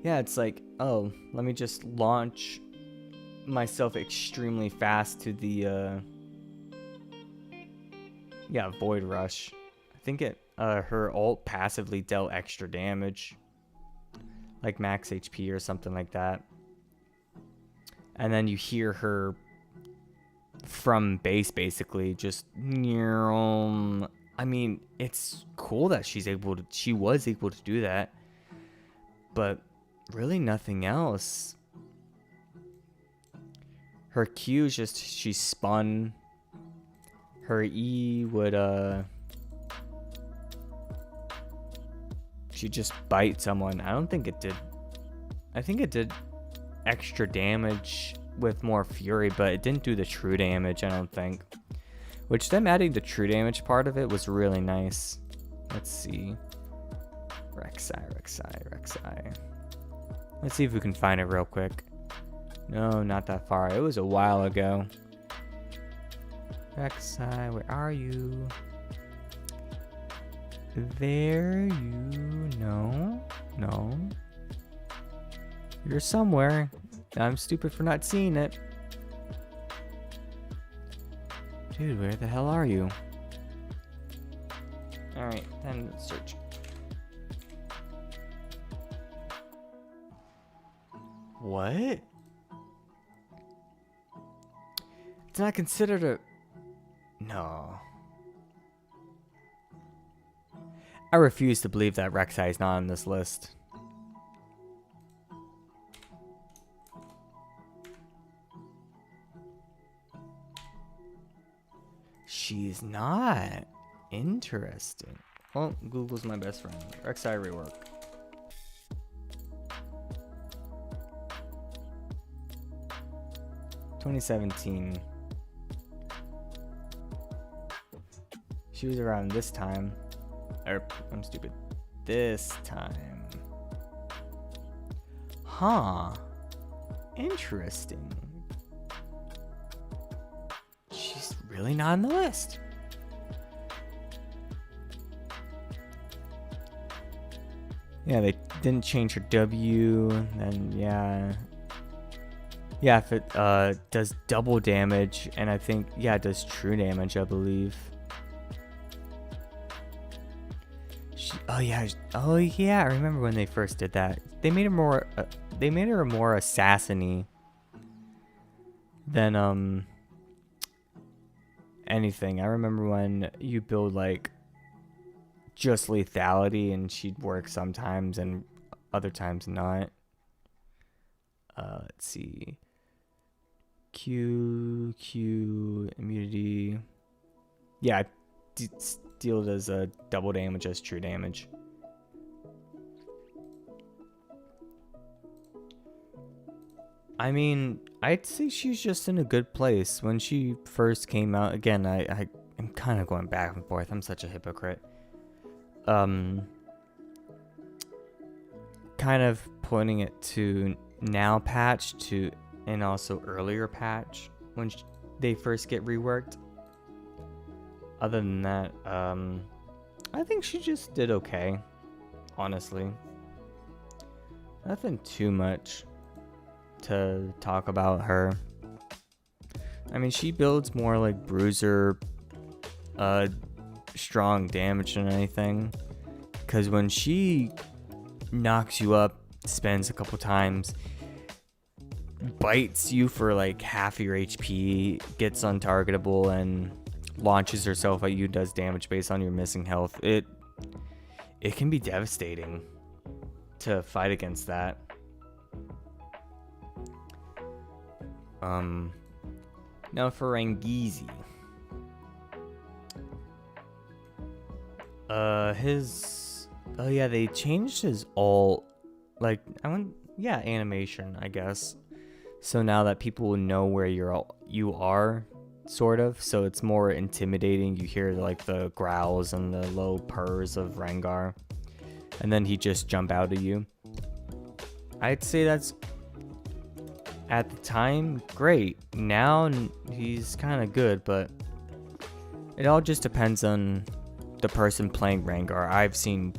Yeah, it's like, oh, let me just launch myself extremely fast to the Void Rush. I think her ult passively dealt extra damage, like max HP or something like that. And then you hear her from base basically just it's cool that she was able to do that, but really nothing else. Her Q is just she spun. Her E would she just bite someone. I don't think it did. I think it did extra damage with more fury, but it didn't do the true damage, I don't think. Which them adding the true damage part of it was really nice. Let's see. Rek'Sai. Let's see if we can find it real quick. No, not that far. It was a while ago. Rek'Sai, where are you? There you... No. You're somewhere. I'm stupid for not seeing it. Dude, where the hell are you? Alright, then let's search. What? It's not considered a... No. I refuse to believe that Rek'Sai is not on this list. She's not. Interesting. Well, Google's my best friend. Rek'Sai Rework. ...2017. She was around this time. I'm stupid. This time. Huh. Interesting. She's really not on the list. Yeah, they didn't change her W. And yeah. Yeah, if it does double damage, and I think, yeah, it does true damage, I believe. Oh yeah, I remember when they first did that. They made her more assassiny than anything. I remember when you build like just lethality and she'd work sometimes and other times not. Let's see. Q immunity. Yeah, Steel does a double damage as true damage. I mean, I'd say she's just in a good place. When she first came out, again, I am kind of going back and forth. I'm such a hypocrite. Kind of pointing it to now patch to, and also earlier patch when they first get reworked. Other than that, I think she just did okay, honestly. Nothing too much to talk about her. I mean, she builds more like bruiser, strong damage than anything. Because when she knocks you up, spins a couple times, bites you for like half your HP, gets untargetable, and launches herself at you, does damage based on your missing health, it can be devastating to fight against that. Now for Rangizi. Oh yeah, they changed his ult, like, animation, I guess. So now that people will know where you are, sort of, so it's more intimidating. You hear like the growls and the low purrs of Rengar, and then he just jump out at you. I'd say that's, at the time, great. Now he's kind of good, but it all just depends on the person playing Rengar. I've seen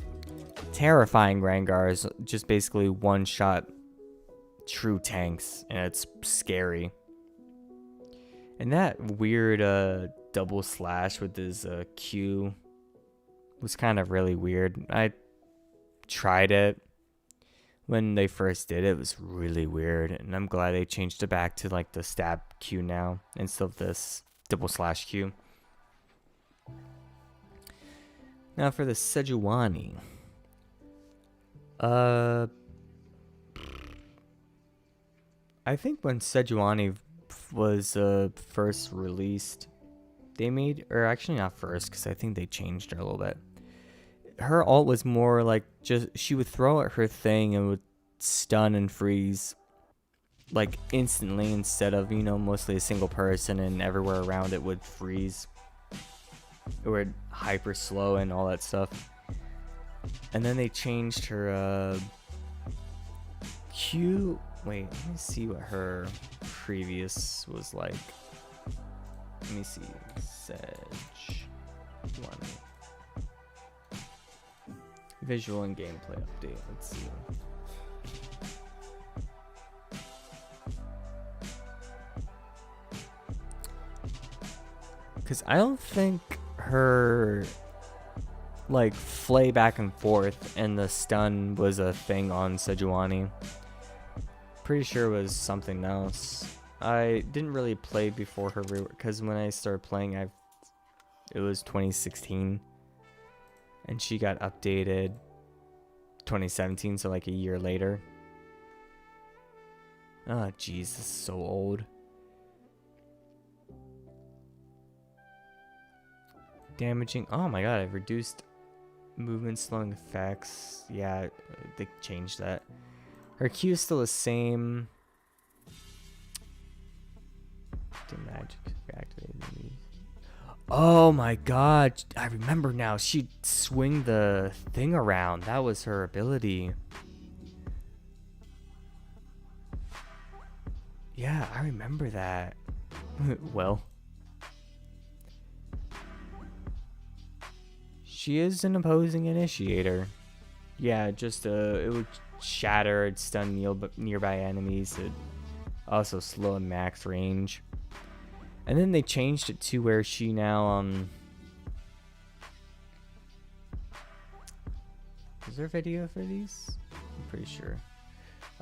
terrifying Rengars just basically one-shot true tanks, and it's scary. And that weird double slash with his Q was kind of really weird. I tried it when they first did it. It was really weird, and I'm glad they changed it back to like the stab Q now instead of this double slash Q. Now for the Sejuani. I think when Sejuani was first released, they made, or actually not first, because I think they changed her a little bit. Her ult was more like just, she would throw at her thing and would stun and freeze like instantly, instead of, you know, mostly a single person and everywhere around it would freeze or hyper slow and all that stuff. And then they changed her Q. Wait, let me see what her previous was like. Let me see. Sejuani. Visual and gameplay update. Let's see. Because I don't think her like flay back and forth and the stun was a thing on Sejuani. Pretty sure it was something else. I didn't really play before her rework, because when I started playing, it was 2016, and she got updated 2017, so like a year later. Oh jeez, this is so old. Damaging. Oh my god, I've reduced movement slowing effects. Yeah, they changed that. Her Q is still the same. Do magic reactivated. Oh my god, I remember now. She'd swing the thing around. That was her ability. Yeah, I remember that. Well, she is an opposing initiator. Yeah, just it would shatter, it'd stun nearby enemies, it'd also slow and max range. And then they changed it to where she now is there a video for these? I'm pretty sure.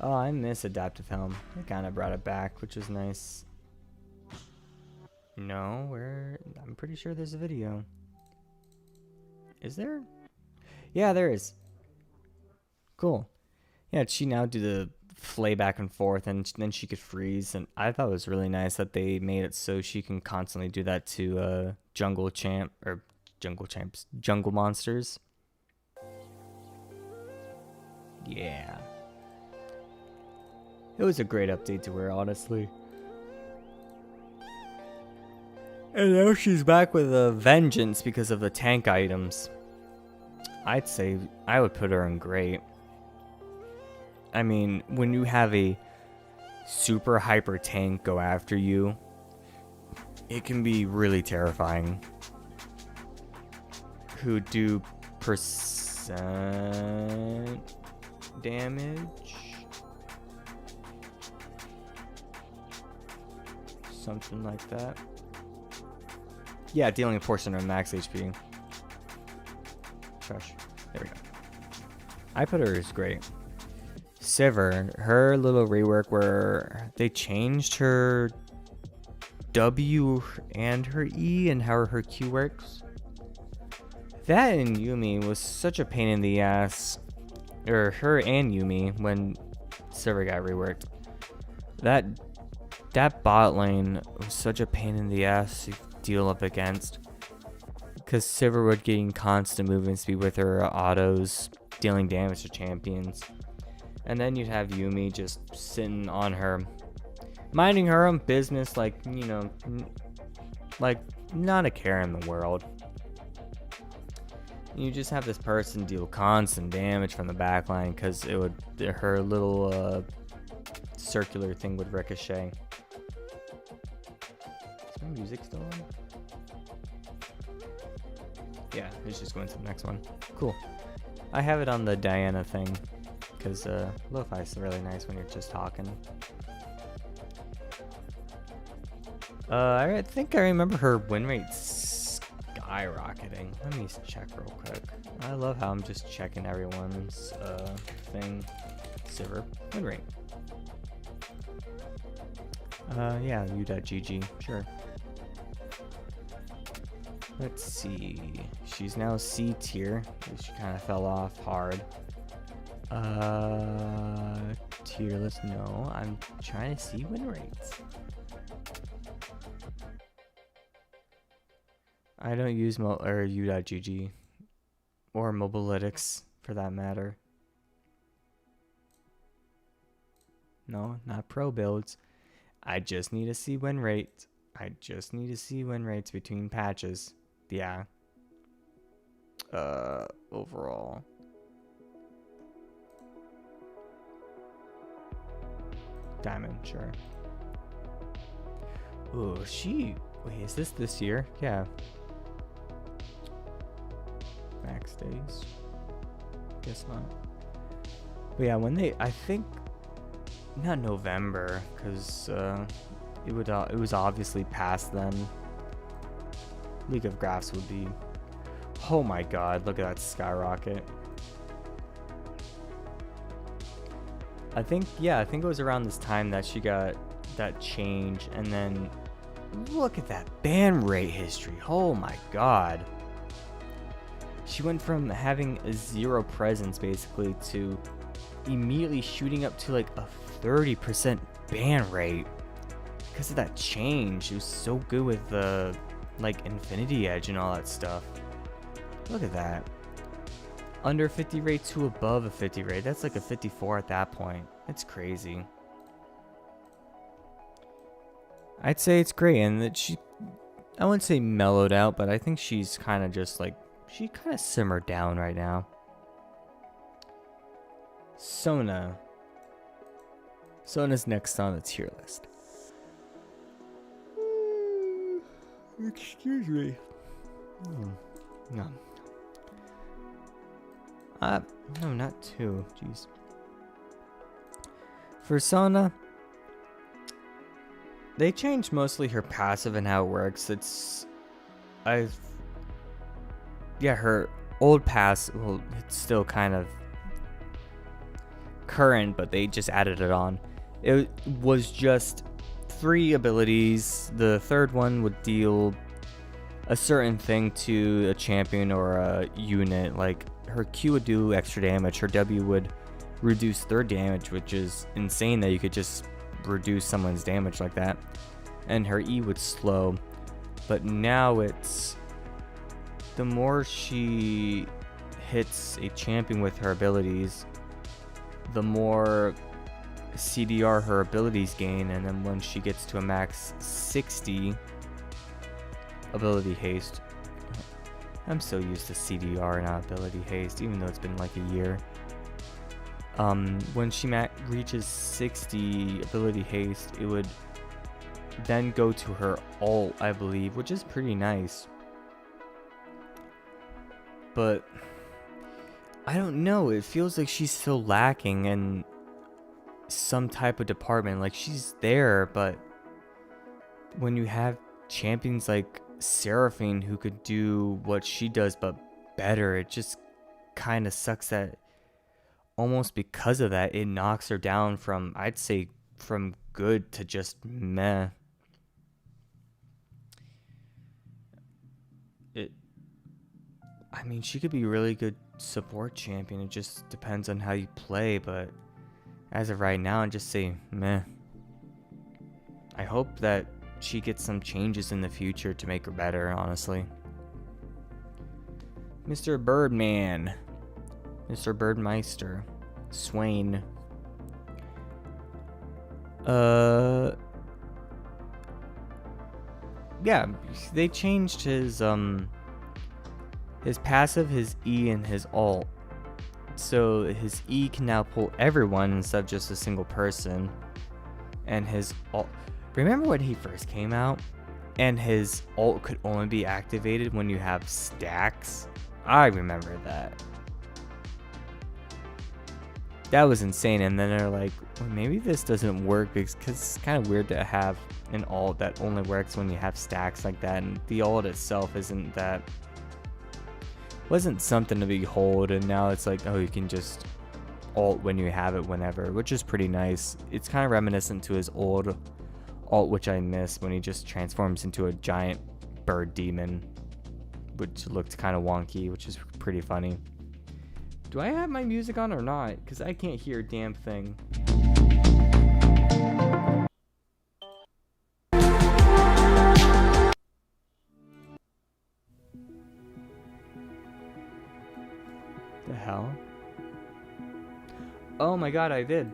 Oh, I miss Adaptive Helm. They kind of brought it back, which is nice. No, I'm pretty sure there's a video. Is there? Yeah, there is. Cool. Yeah, she now do the flay back and forth, and then she could freeze, and I thought it was really nice that they made it so she can constantly do that to jungle monsters. Yeah. It was a great update to her, honestly. And now she's back with a vengeance because of the tank items. I'd say I would put her in great. I mean, when you have a super hyper tank go after you, it can be really terrifying. Who do percent damage? Something like that. Yeah, dealing a portion of max HP. Shush. There we go. I put her as great. Sivir, her little rework where they changed her W and her E and how her Q works. That and Yumi was such a pain in the ass. Or her and Yumi when Sivir got reworked. That bot lane was such a pain in the ass to deal up against. Because Sivir would gain constant movement speed with her autos, dealing damage to champions. And then you'd have Yumi just sitting on her, minding her own business like, you know, like not a care in the world. You just have this person deal constant damage from the backline because it would, her little circular thing would ricochet. Is my music still on? Yeah, let's just go into the next one. Cool. I have it on the Diana thing because lo-fi is really nice when you're just talking. I think I remember her win rate skyrocketing. Let me check real quick. I love how I'm just checking everyone's thing. Sivir win rate. Yeah, u.gg, sure. Let's see. She's now C tier. She kind of fell off hard. Tier list. No, I'm trying to see win rates. I don't use u.gg or Mobilytics for that matter. No, not pro builds. I just need to see win rate. I just need to see win rates between patches. Yeah. Overall. Diamond, sure. Ooh, wait, is this year? Yeah. Max days. Guess not. But yeah, when I think, not November, because it was obviously past then. League of Graphs would be, oh my god, look at that skyrocket. I think it was around this time that she got that change, and then look at that ban rate history. Oh my god. She went from having a 0 presence basically to immediately shooting up to like a 30% ban rate because of that change. She was so good with the like Infinity Edge and all that stuff. Look at that. Under 50 rate to above a 50 rate. That's like a 54 at that point. It's crazy. I'd say it's great, and that I wouldn't say mellowed out, but I think she's kind of just like, she kind of simmered down right now. Sona's next on the tier list. Excuse me. No. No, not 2. Jeez. For Sona, they changed mostly her passive and how it works. Her old pass, well, it's still kind of current, but they just added it on. It was just 3 abilities. The third one would deal a certain thing to a champion or a unit. Like her Q would do extra damage, her W would reduce their damage, which is insane that you could just reduce someone's damage like that, and her E would slow. But now it's, the more she hits a champion with her abilities, the more CDR her abilities gain, and then when she gets to a max 60 ability haste, I'm so used to CDR and not ability haste, even though it's been like a year. When she reaches 60 ability haste, it would then go to her ult, I believe, which is pretty nice. But I don't know, it feels like she's still lacking in some type of department. Like, she's there, but when you have champions like Seraphine who could do what she does but better, it just kind of sucks that almost because of that, it knocks her down from, I'd say, from good to just meh. I mean, she could be a really good support champion. It just depends on how you play, but as of right now, I'd just say meh. I hope that she gets some changes in the future to make her better, honestly. Mr. Birdman. Mr. Birdmeister. Swain. Yeah, they changed his passive, his E, and his ult. So his E can now pull everyone instead of just a single person. And his ult... Remember when he first came out? And his ult could only be activated when you have stacks? I remember that. That was insane. And then they're like, well, maybe this doesn't work because it's kind of weird to have an ult that only works when you have stacks like that. And the ult itself wasn't something to behold, and now it's like, oh, you can just ult when you have it whenever, which is pretty nice. It's kind of reminiscent to his old ult, which I miss, when he just transforms into a giant bird demon, which looked kind of wonky, which is pretty funny. Do I have my music on or not? Because I can't hear a damn thing. The hell? Oh my god, I did.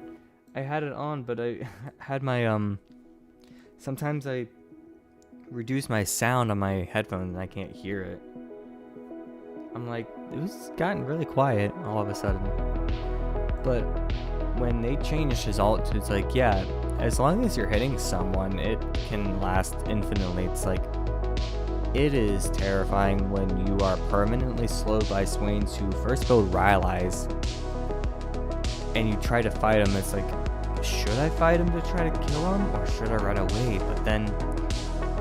I had it on, but I had my sometimes I reduce my sound on my headphones and I can't hear it. I'm like, it was gotten really quiet all of a sudden. But when they changed his ult, it's like, yeah, as long as you're hitting someone, it can last infinitely. It's like, it is terrifying when you are permanently slowed by Swains who first build Rylai's, and you try to fight him. It's like, should I fight him to try to kill him, or should I run away? But then,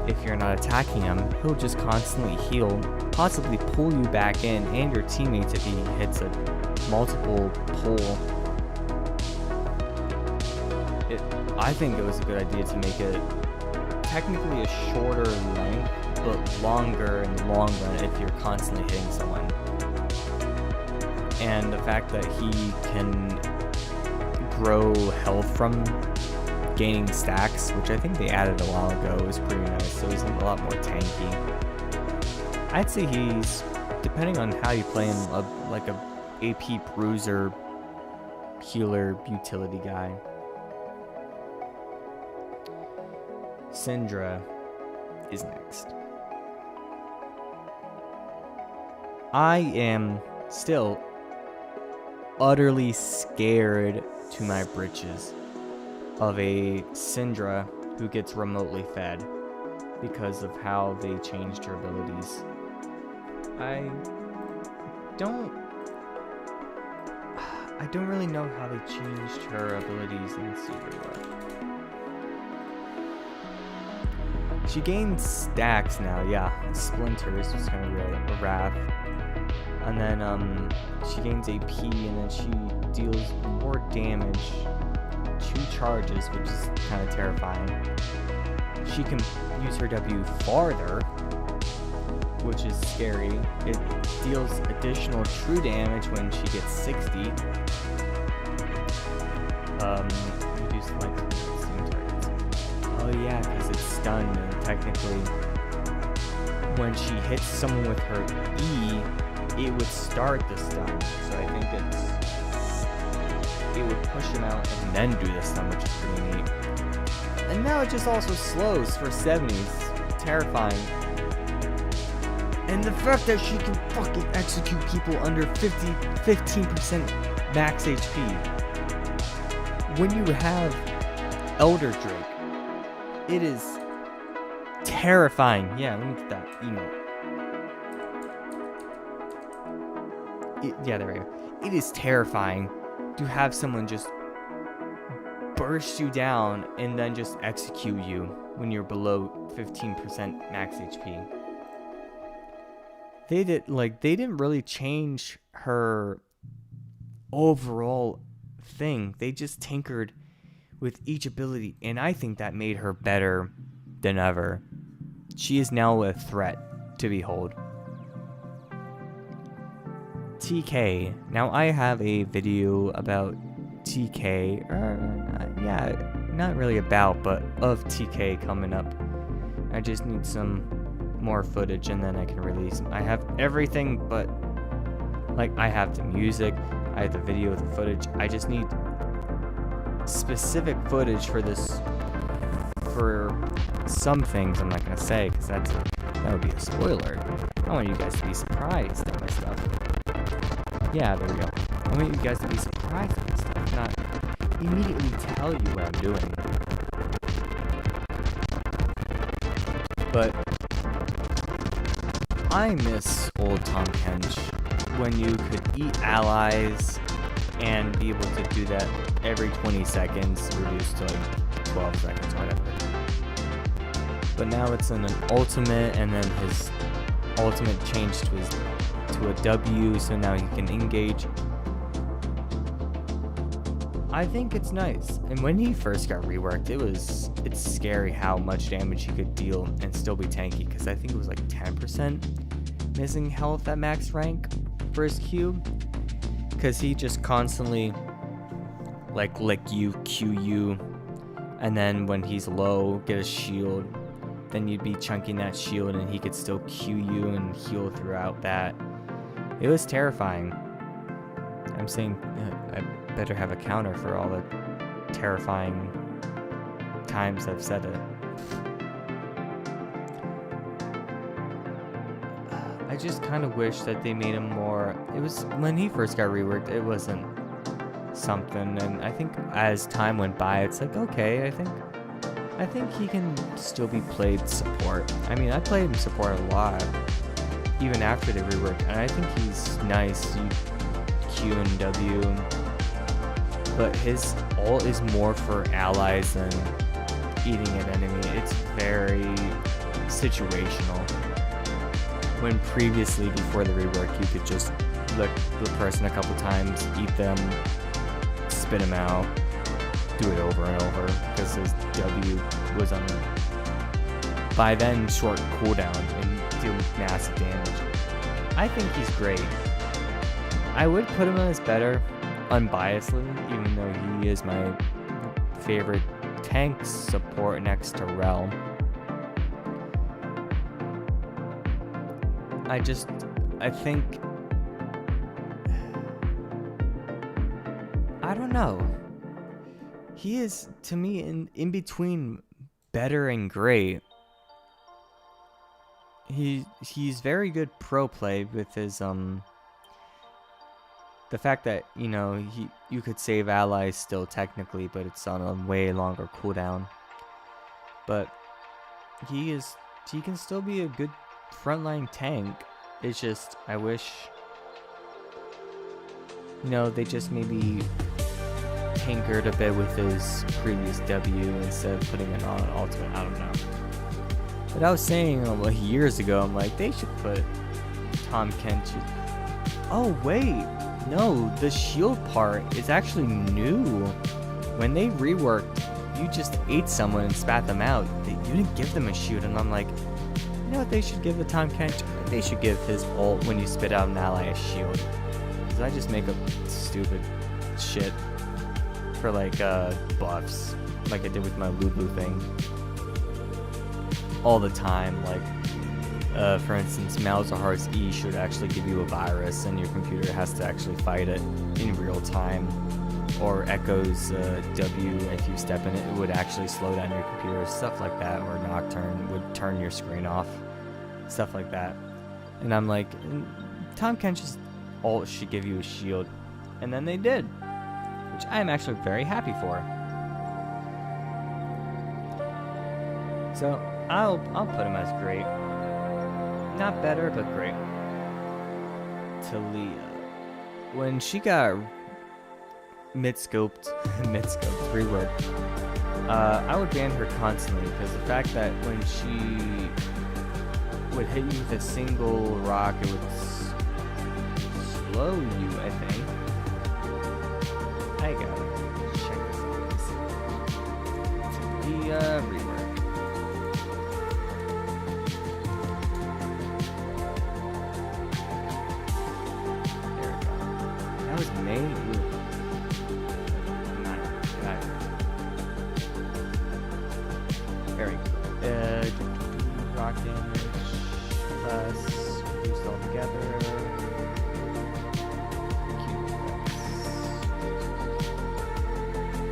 if you're not attacking him, he'll just constantly heal, possibly pull you back in, and your teammates if he hits a multiple pull. I think it was a good idea to make it technically a shorter length, but longer in the long run if you're constantly hitting someone. And the fact that he can grow health from gaining stacks, which I think they added a while ago, is pretty nice. So he's a lot more tanky. I'd say he's, depending on how you play him, like a AP bruiser, healer, utility guy. Syndra is next. I am still utterly scared to my britches of a Syndra who gets remotely fed because of how they changed her abilities. I don't really know how they changed her abilities in Rework. She gains stacks now, yeah. Splinters was kind of a wrath. And then she gains AP, and then she deals more damage, 2 charges, which is kind of terrifying. She can use her W farther, which is scary. It deals additional true damage when she gets 60. Reduce length of same targets. Oh yeah, because it's stunned, and technically, when she hits someone with her E, it would start the stun. So I think it's it would push him out and then do the stun, which is pretty neat. And now it just also slows for 70s. Terrifying. And the fact that she can fucking execute people under 15% max HP. When you have Elder Drake, it is terrifying. Yeah, let me get that emote. Yeah, there we go. It is terrifying to have someone just burst you down and then just execute you when you're below 15% max HP. They didn't really change her overall thing. They just tinkered with each ability, and I think that made her better than ever. She is now a threat to behold. TK. Now I have a video about TK, not really about, but of TK coming up. I just need some more footage and then I can release. I have everything, but like I have the music, I have the video, the footage. I just need specific footage for this, for some things I'm not gonna say because that would be a spoiler. I want you guys to be surprised at my stuff. Yeah, there we go. I want you guys to be surprised at my stuff, not immediately tell you what I'm doing. But I miss old Tom Kench when you could eat allies and be able to do that every 20 seconds, reduced to like 12 seconds or whatever. But now it's in an ultimate, and then his ultimate changed to a W, so now he can engage. I think it's nice. And when he first got reworked, it's scary how much damage he could deal and still be tanky, because I think it was like 10% missing health at max rank for his Q, because he just constantly like lick you, Q you, and then when he's low, get a shield, then you'd be chunking that shield and he could still Q you and heal throughout that. It was terrifying. I'm saying I better have a counter for all the terrifying times I've said it. I just kind of wish that they made him more. It was when he first got reworked, it wasn't something, and I think as time went by, it's like, okay, I think he can still be played support. I mean, I played him support a lot, even after they reworked, and I think he's nice. You Q and W, but his ult is more for allies than eating an enemy. It's very situational. When previously, before the rework, you could just lick the person a couple times, eat them, spit them out, do it over and over, because his W was on, by then, short cooldown and deal massive damage. I think he's great. I would put him as better, unbiasedly, even though he is my favorite tank support next to Rel. I think, I don't know. He is, to me, in between better and great. He's very good pro play with his, the fact that, you know, you could save allies still technically, but it's on a way longer cooldown. But he can still be a good frontline tank. It's just, I wish, you know, they just maybe tinkered a bit with his previous W instead of putting it on ultimate. I don't know. But I was saying like years ago, I'm like, they should put Tom Kench. Oh wait, no, the shield part is actually new. When they reworked, you just ate someone and spat them out. You didn't give them a shield, and I'm like, you know what they should give the Tom Kench? They should give his ult when you spit out an ally a shield. Because I just make up stupid shit for like buffs, like I did with my Lulu thing. All the time, like for instance, Malzahar's E should actually give you a virus and your computer has to actually fight it in real time. or echoes W. If you step in it, it would actually slow down your computer, stuff like that. Or Nocturne would turn your screen off, stuff like that. And I'm like, Tom Kent just ult should give you a shield, and then they did, which I am actually very happy for. So I'll put him as great, not better, but great. Talia, when she got mid-scoped reworked, I would ban her constantly because the fact that when she would hit you with a single rock, it would slow you, I think. I gotta check this out. Talia rework. There we go. That was main. Very good. Rock damage plus boost all together.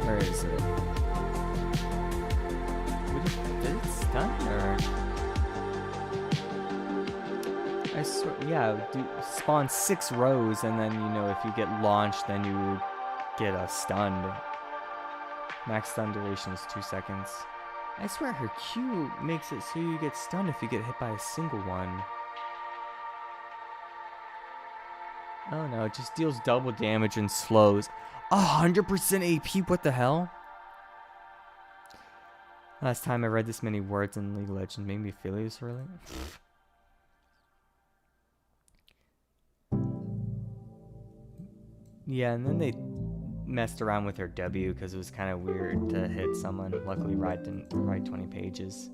Where is it? Did it stun or? I swear, yeah. Spawn 6 rows, and then if you get launched, then you get a stunned. Max stun duration is 2 seconds. I swear her Q makes it so you get stunned if you get hit by a single one. Oh no, it just deals double damage and slows. 100% AP, what the hell? Last time I read this many words in League of Legends made me feel this really. Yeah, and then they messed around with her W because it was kind of weird to hit someone. Luckily, Ride didn't write 20 pages.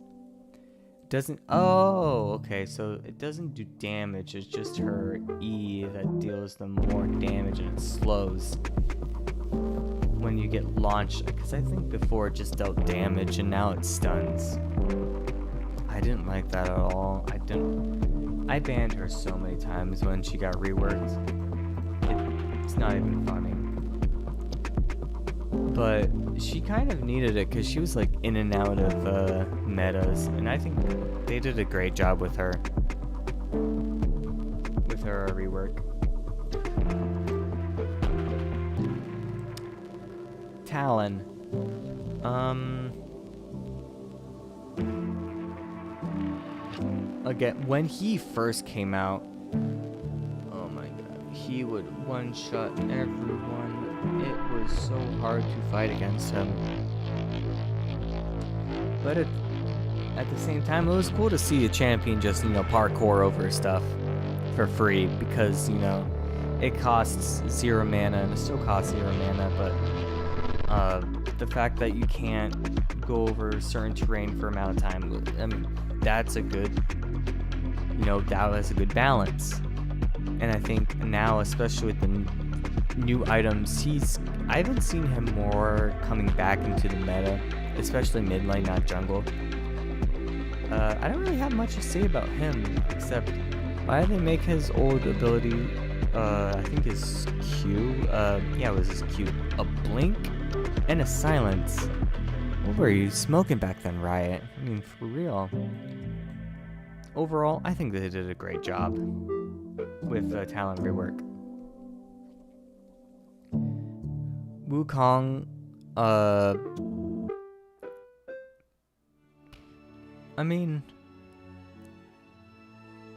Doesn't. Oh, okay. So it doesn't do damage. It's just her E that deals the more damage, and it slows when you get launched. Because I think before it just dealt damage, and now it stuns. I didn't like that at all. I banned her so many times when she got reworked. It's not even funny. But she kind of needed it because she was like in and out of metas, and I think they did a great job with her rework. Talon, again, when he first came out, oh my god, he would one-shot everyone. It was so hard to fight against him. But at the same time, it was cool to see a champion just, parkour over stuff for free because, it costs 0 mana and it still costs 0 mana, but the fact that you can't go over certain terrain for amount of time, that's a good, that was a good balance. And I think now, especially with the new items, I haven't seen him more coming back into the meta, especially mid lane, not jungle. I don't really have much to say about him, except why did they make his old ability, I think his Q, yeah, it was his Q, a blink and a silence. What were you smoking back then, Riot? I mean, for real. Overall, I think they did a great job with Talon rework. Wukong, I mean,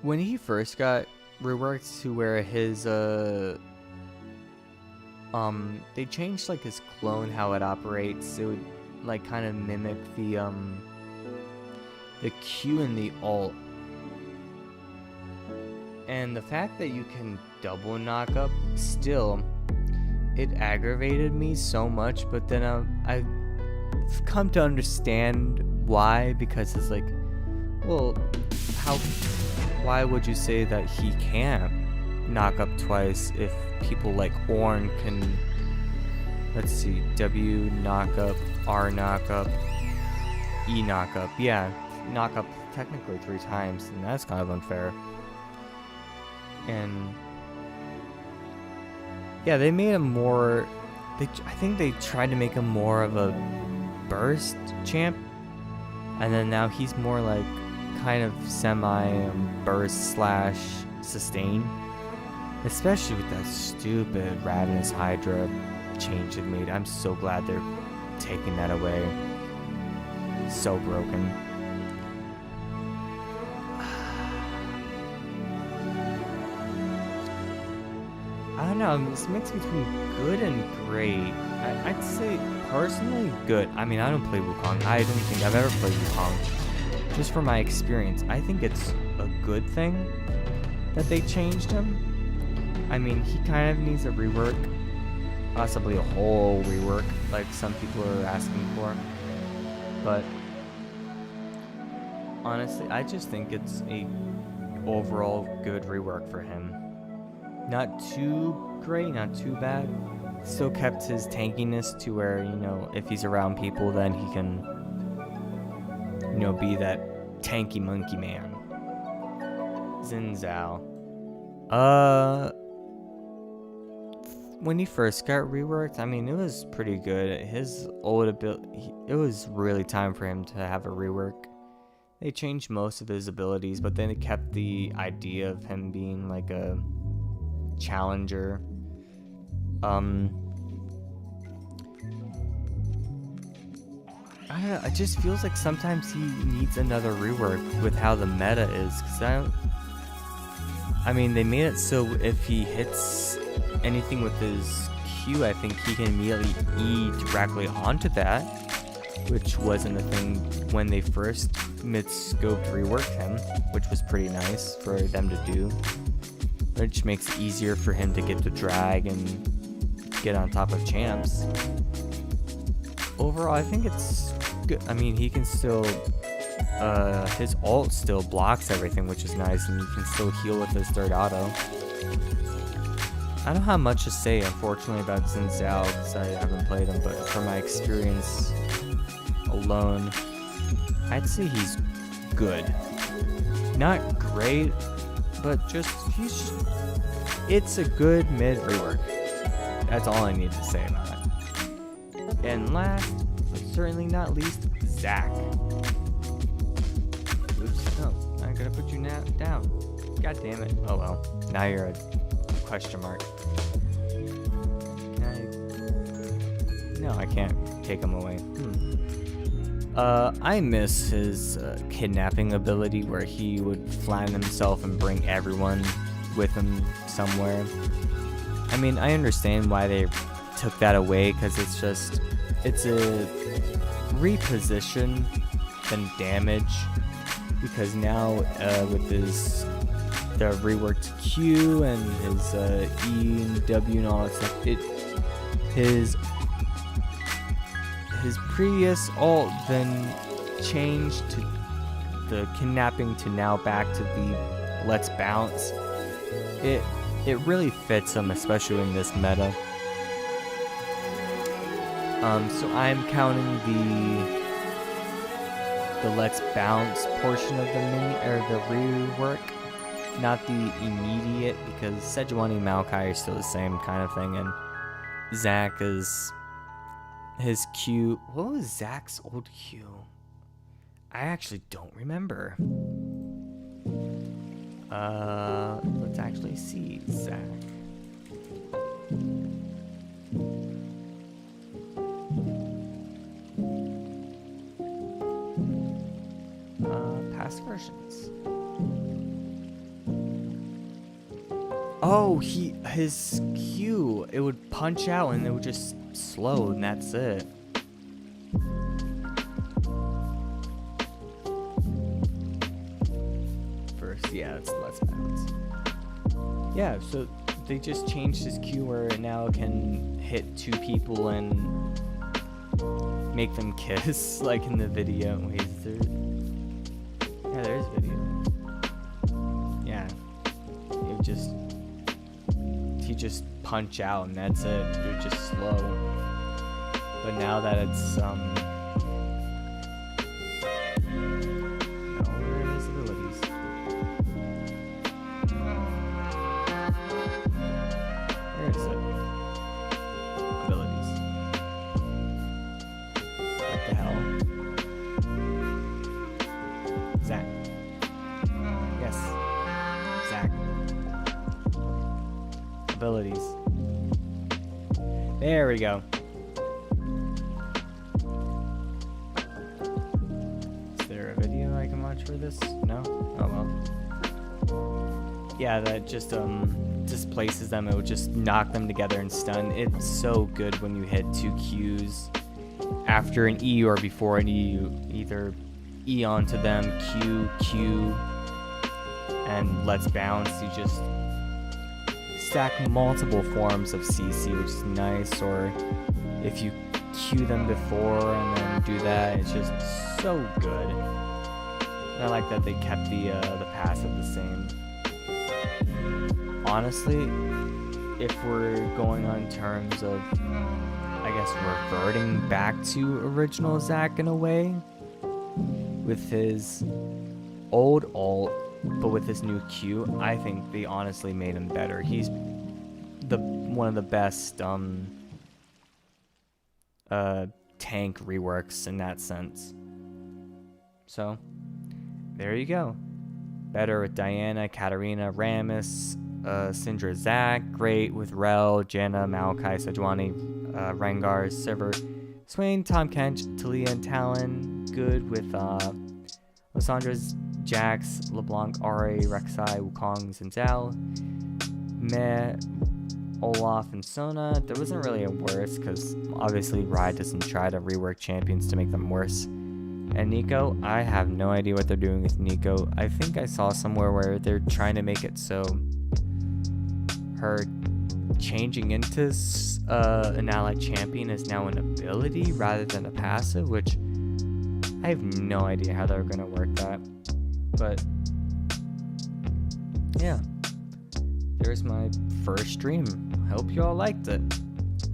when he first got reworked to where his, they changed, like, his clone, how it operates. It would, like, kind of mimic the Q and the ult. And the fact that you can double knock up, still, it aggravated me so much, but then I've come to understand why, because it's like, well, why would you say that he can't knock up twice if people like Ornn can, let's see, W knock up, R knock up, E knock up, yeah, knock up technically 3 times, and that's kind of unfair. And yeah, they made him more I think they tried to make him more of a burst champ, and then now he's more like kind of semi burst slash sustain. Especially with that stupid Ravenous Hydra change they made. I'm so glad they're taking that away. So broken. I don't know, it's mixed between good and great. I'd say personally good. I mean, I don't play Wukong. I don't think I've ever played Wukong. Just from my experience, I think it's a good thing that they changed him. I mean, he kind of needs a rework. Possibly a whole rework, like some people are asking for. But honestly, I just think it's a overall good rework for him. Not too great, not too bad. Still kept his tankiness to where, you know, if he's around people, then he can, you know, be that tanky monkey man. Xin Zhao. When he first got reworked, I mean, it was pretty good. His old ability, it was really time for him to have a rework. They changed most of his abilities, but then it kept the idea of him being like a challenger. I don't know, it just feels like sometimes he needs another rework with how the meta is, because I mean, they made it so if he hits anything with his Q, I think he can immediately E directly onto that, which wasn't a thing when they first mid-scoped reworked him, which was pretty nice for them to do, which makes it easier for him to get the drag and get on top of champs. Overall, I think it's good. I mean, he can still, his ult still blocks everything, which is nice, and you can still heal with his third auto. I don't have much to say, unfortunately, about Xin Zhao because I haven't played him, but from my experience alone, I'd say he's good. Not great, but it's a good mid rework. That's all I need to say about it. And last, but certainly not least, Zac. Oops, no, I'm gonna put you down. God damn it. Oh well, now you're a question mark. No, I can't take him away. I miss his kidnapping ability where he would flatten himself and bring everyone with him somewhere. I mean, I understand why they took that away, because it's a reposition than damage, because now with the reworked Q and his E and W and all that stuff, his previous ult then changed to the kidnapping to now back to the let's bounce. It really fits him, especially in this meta. So I'm counting the let's bounce portion of the rework, not the immediate, because Sejuani and Maokai are still the same kind of thing, and Zac is his Q. What was Zac's old Q? I actually don't remember. Let's actually see Zac. Past versions. Oh, his Q, it would punch out and it would just slow, and that's it. First, yeah, it's let's bounce. Yeah, so they just changed his Q where it now can hit two people and make them kiss, like in the video. Wait, is there? Yeah, there's video. Yeah, he just punch out and that's it. It would just slow. But now that it's no, where are his abilities? Where is it? Abilities. abilities. There we go. Is there a video I can watch for this? No? Oh well. Yeah, that just displaces them. It would just knock them together and stun. It's so good when you hit 2 Qs after an E or before an E. You either E onto them, Q, and let's bounce. You just stack multiple forms of CC, which is nice. Or if you Q them before and then do that, it's just so good. And I like that they kept the passive the same. Honestly, if we're going on terms of, I guess, reverting back to original Zack in a way, with his old ult, but with his new Q, I think they honestly made him better. He's one of the best tank reworks in that sense. So, there you go. Better with Diana, Katarina, Rammus, Syndra, Zack. Great with Rel, Janna, Maokai, Sejuani, Rengar, Sivir, Swain, Tahm Kench, Talia, and Talon. Good with Lysandre's, Jax, LeBlanc, Ahri, Rek'Sai, Wukong, Zinzao, Meh, Olaf, and Sona. There wasn't really a worse, because obviously Riot doesn't try to rework champions to make them worse. And Nico, I have no idea what they're doing with Nico. I think I saw somewhere where they're trying to make it so her changing into an allied champion is now an ability rather than a passive, which I have no idea how they're going to work that. But yeah, there's my first stream. I hope you all liked it.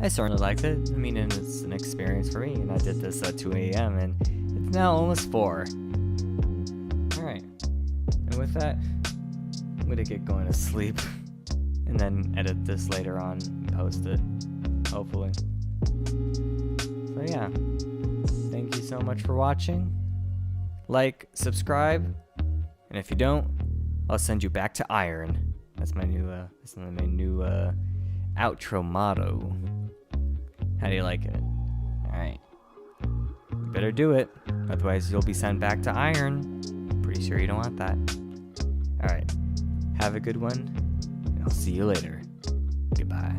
I certainly liked it. I mean, it's an experience for me, and I did this at 2 a.m. and it's now almost 4. Alright, and with that, I'm gonna get going to sleep and then edit this later on and post it, hopefully. So yeah, thank you so much for watching. Like, subscribe, and if you don't, I'll send you back to iron. That's my new outro motto. How do you like it? Alright. You better do it, otherwise you'll be sent back to iron. Pretty sure you don't want that. Alright. Have a good one, and I'll see you later. Goodbye.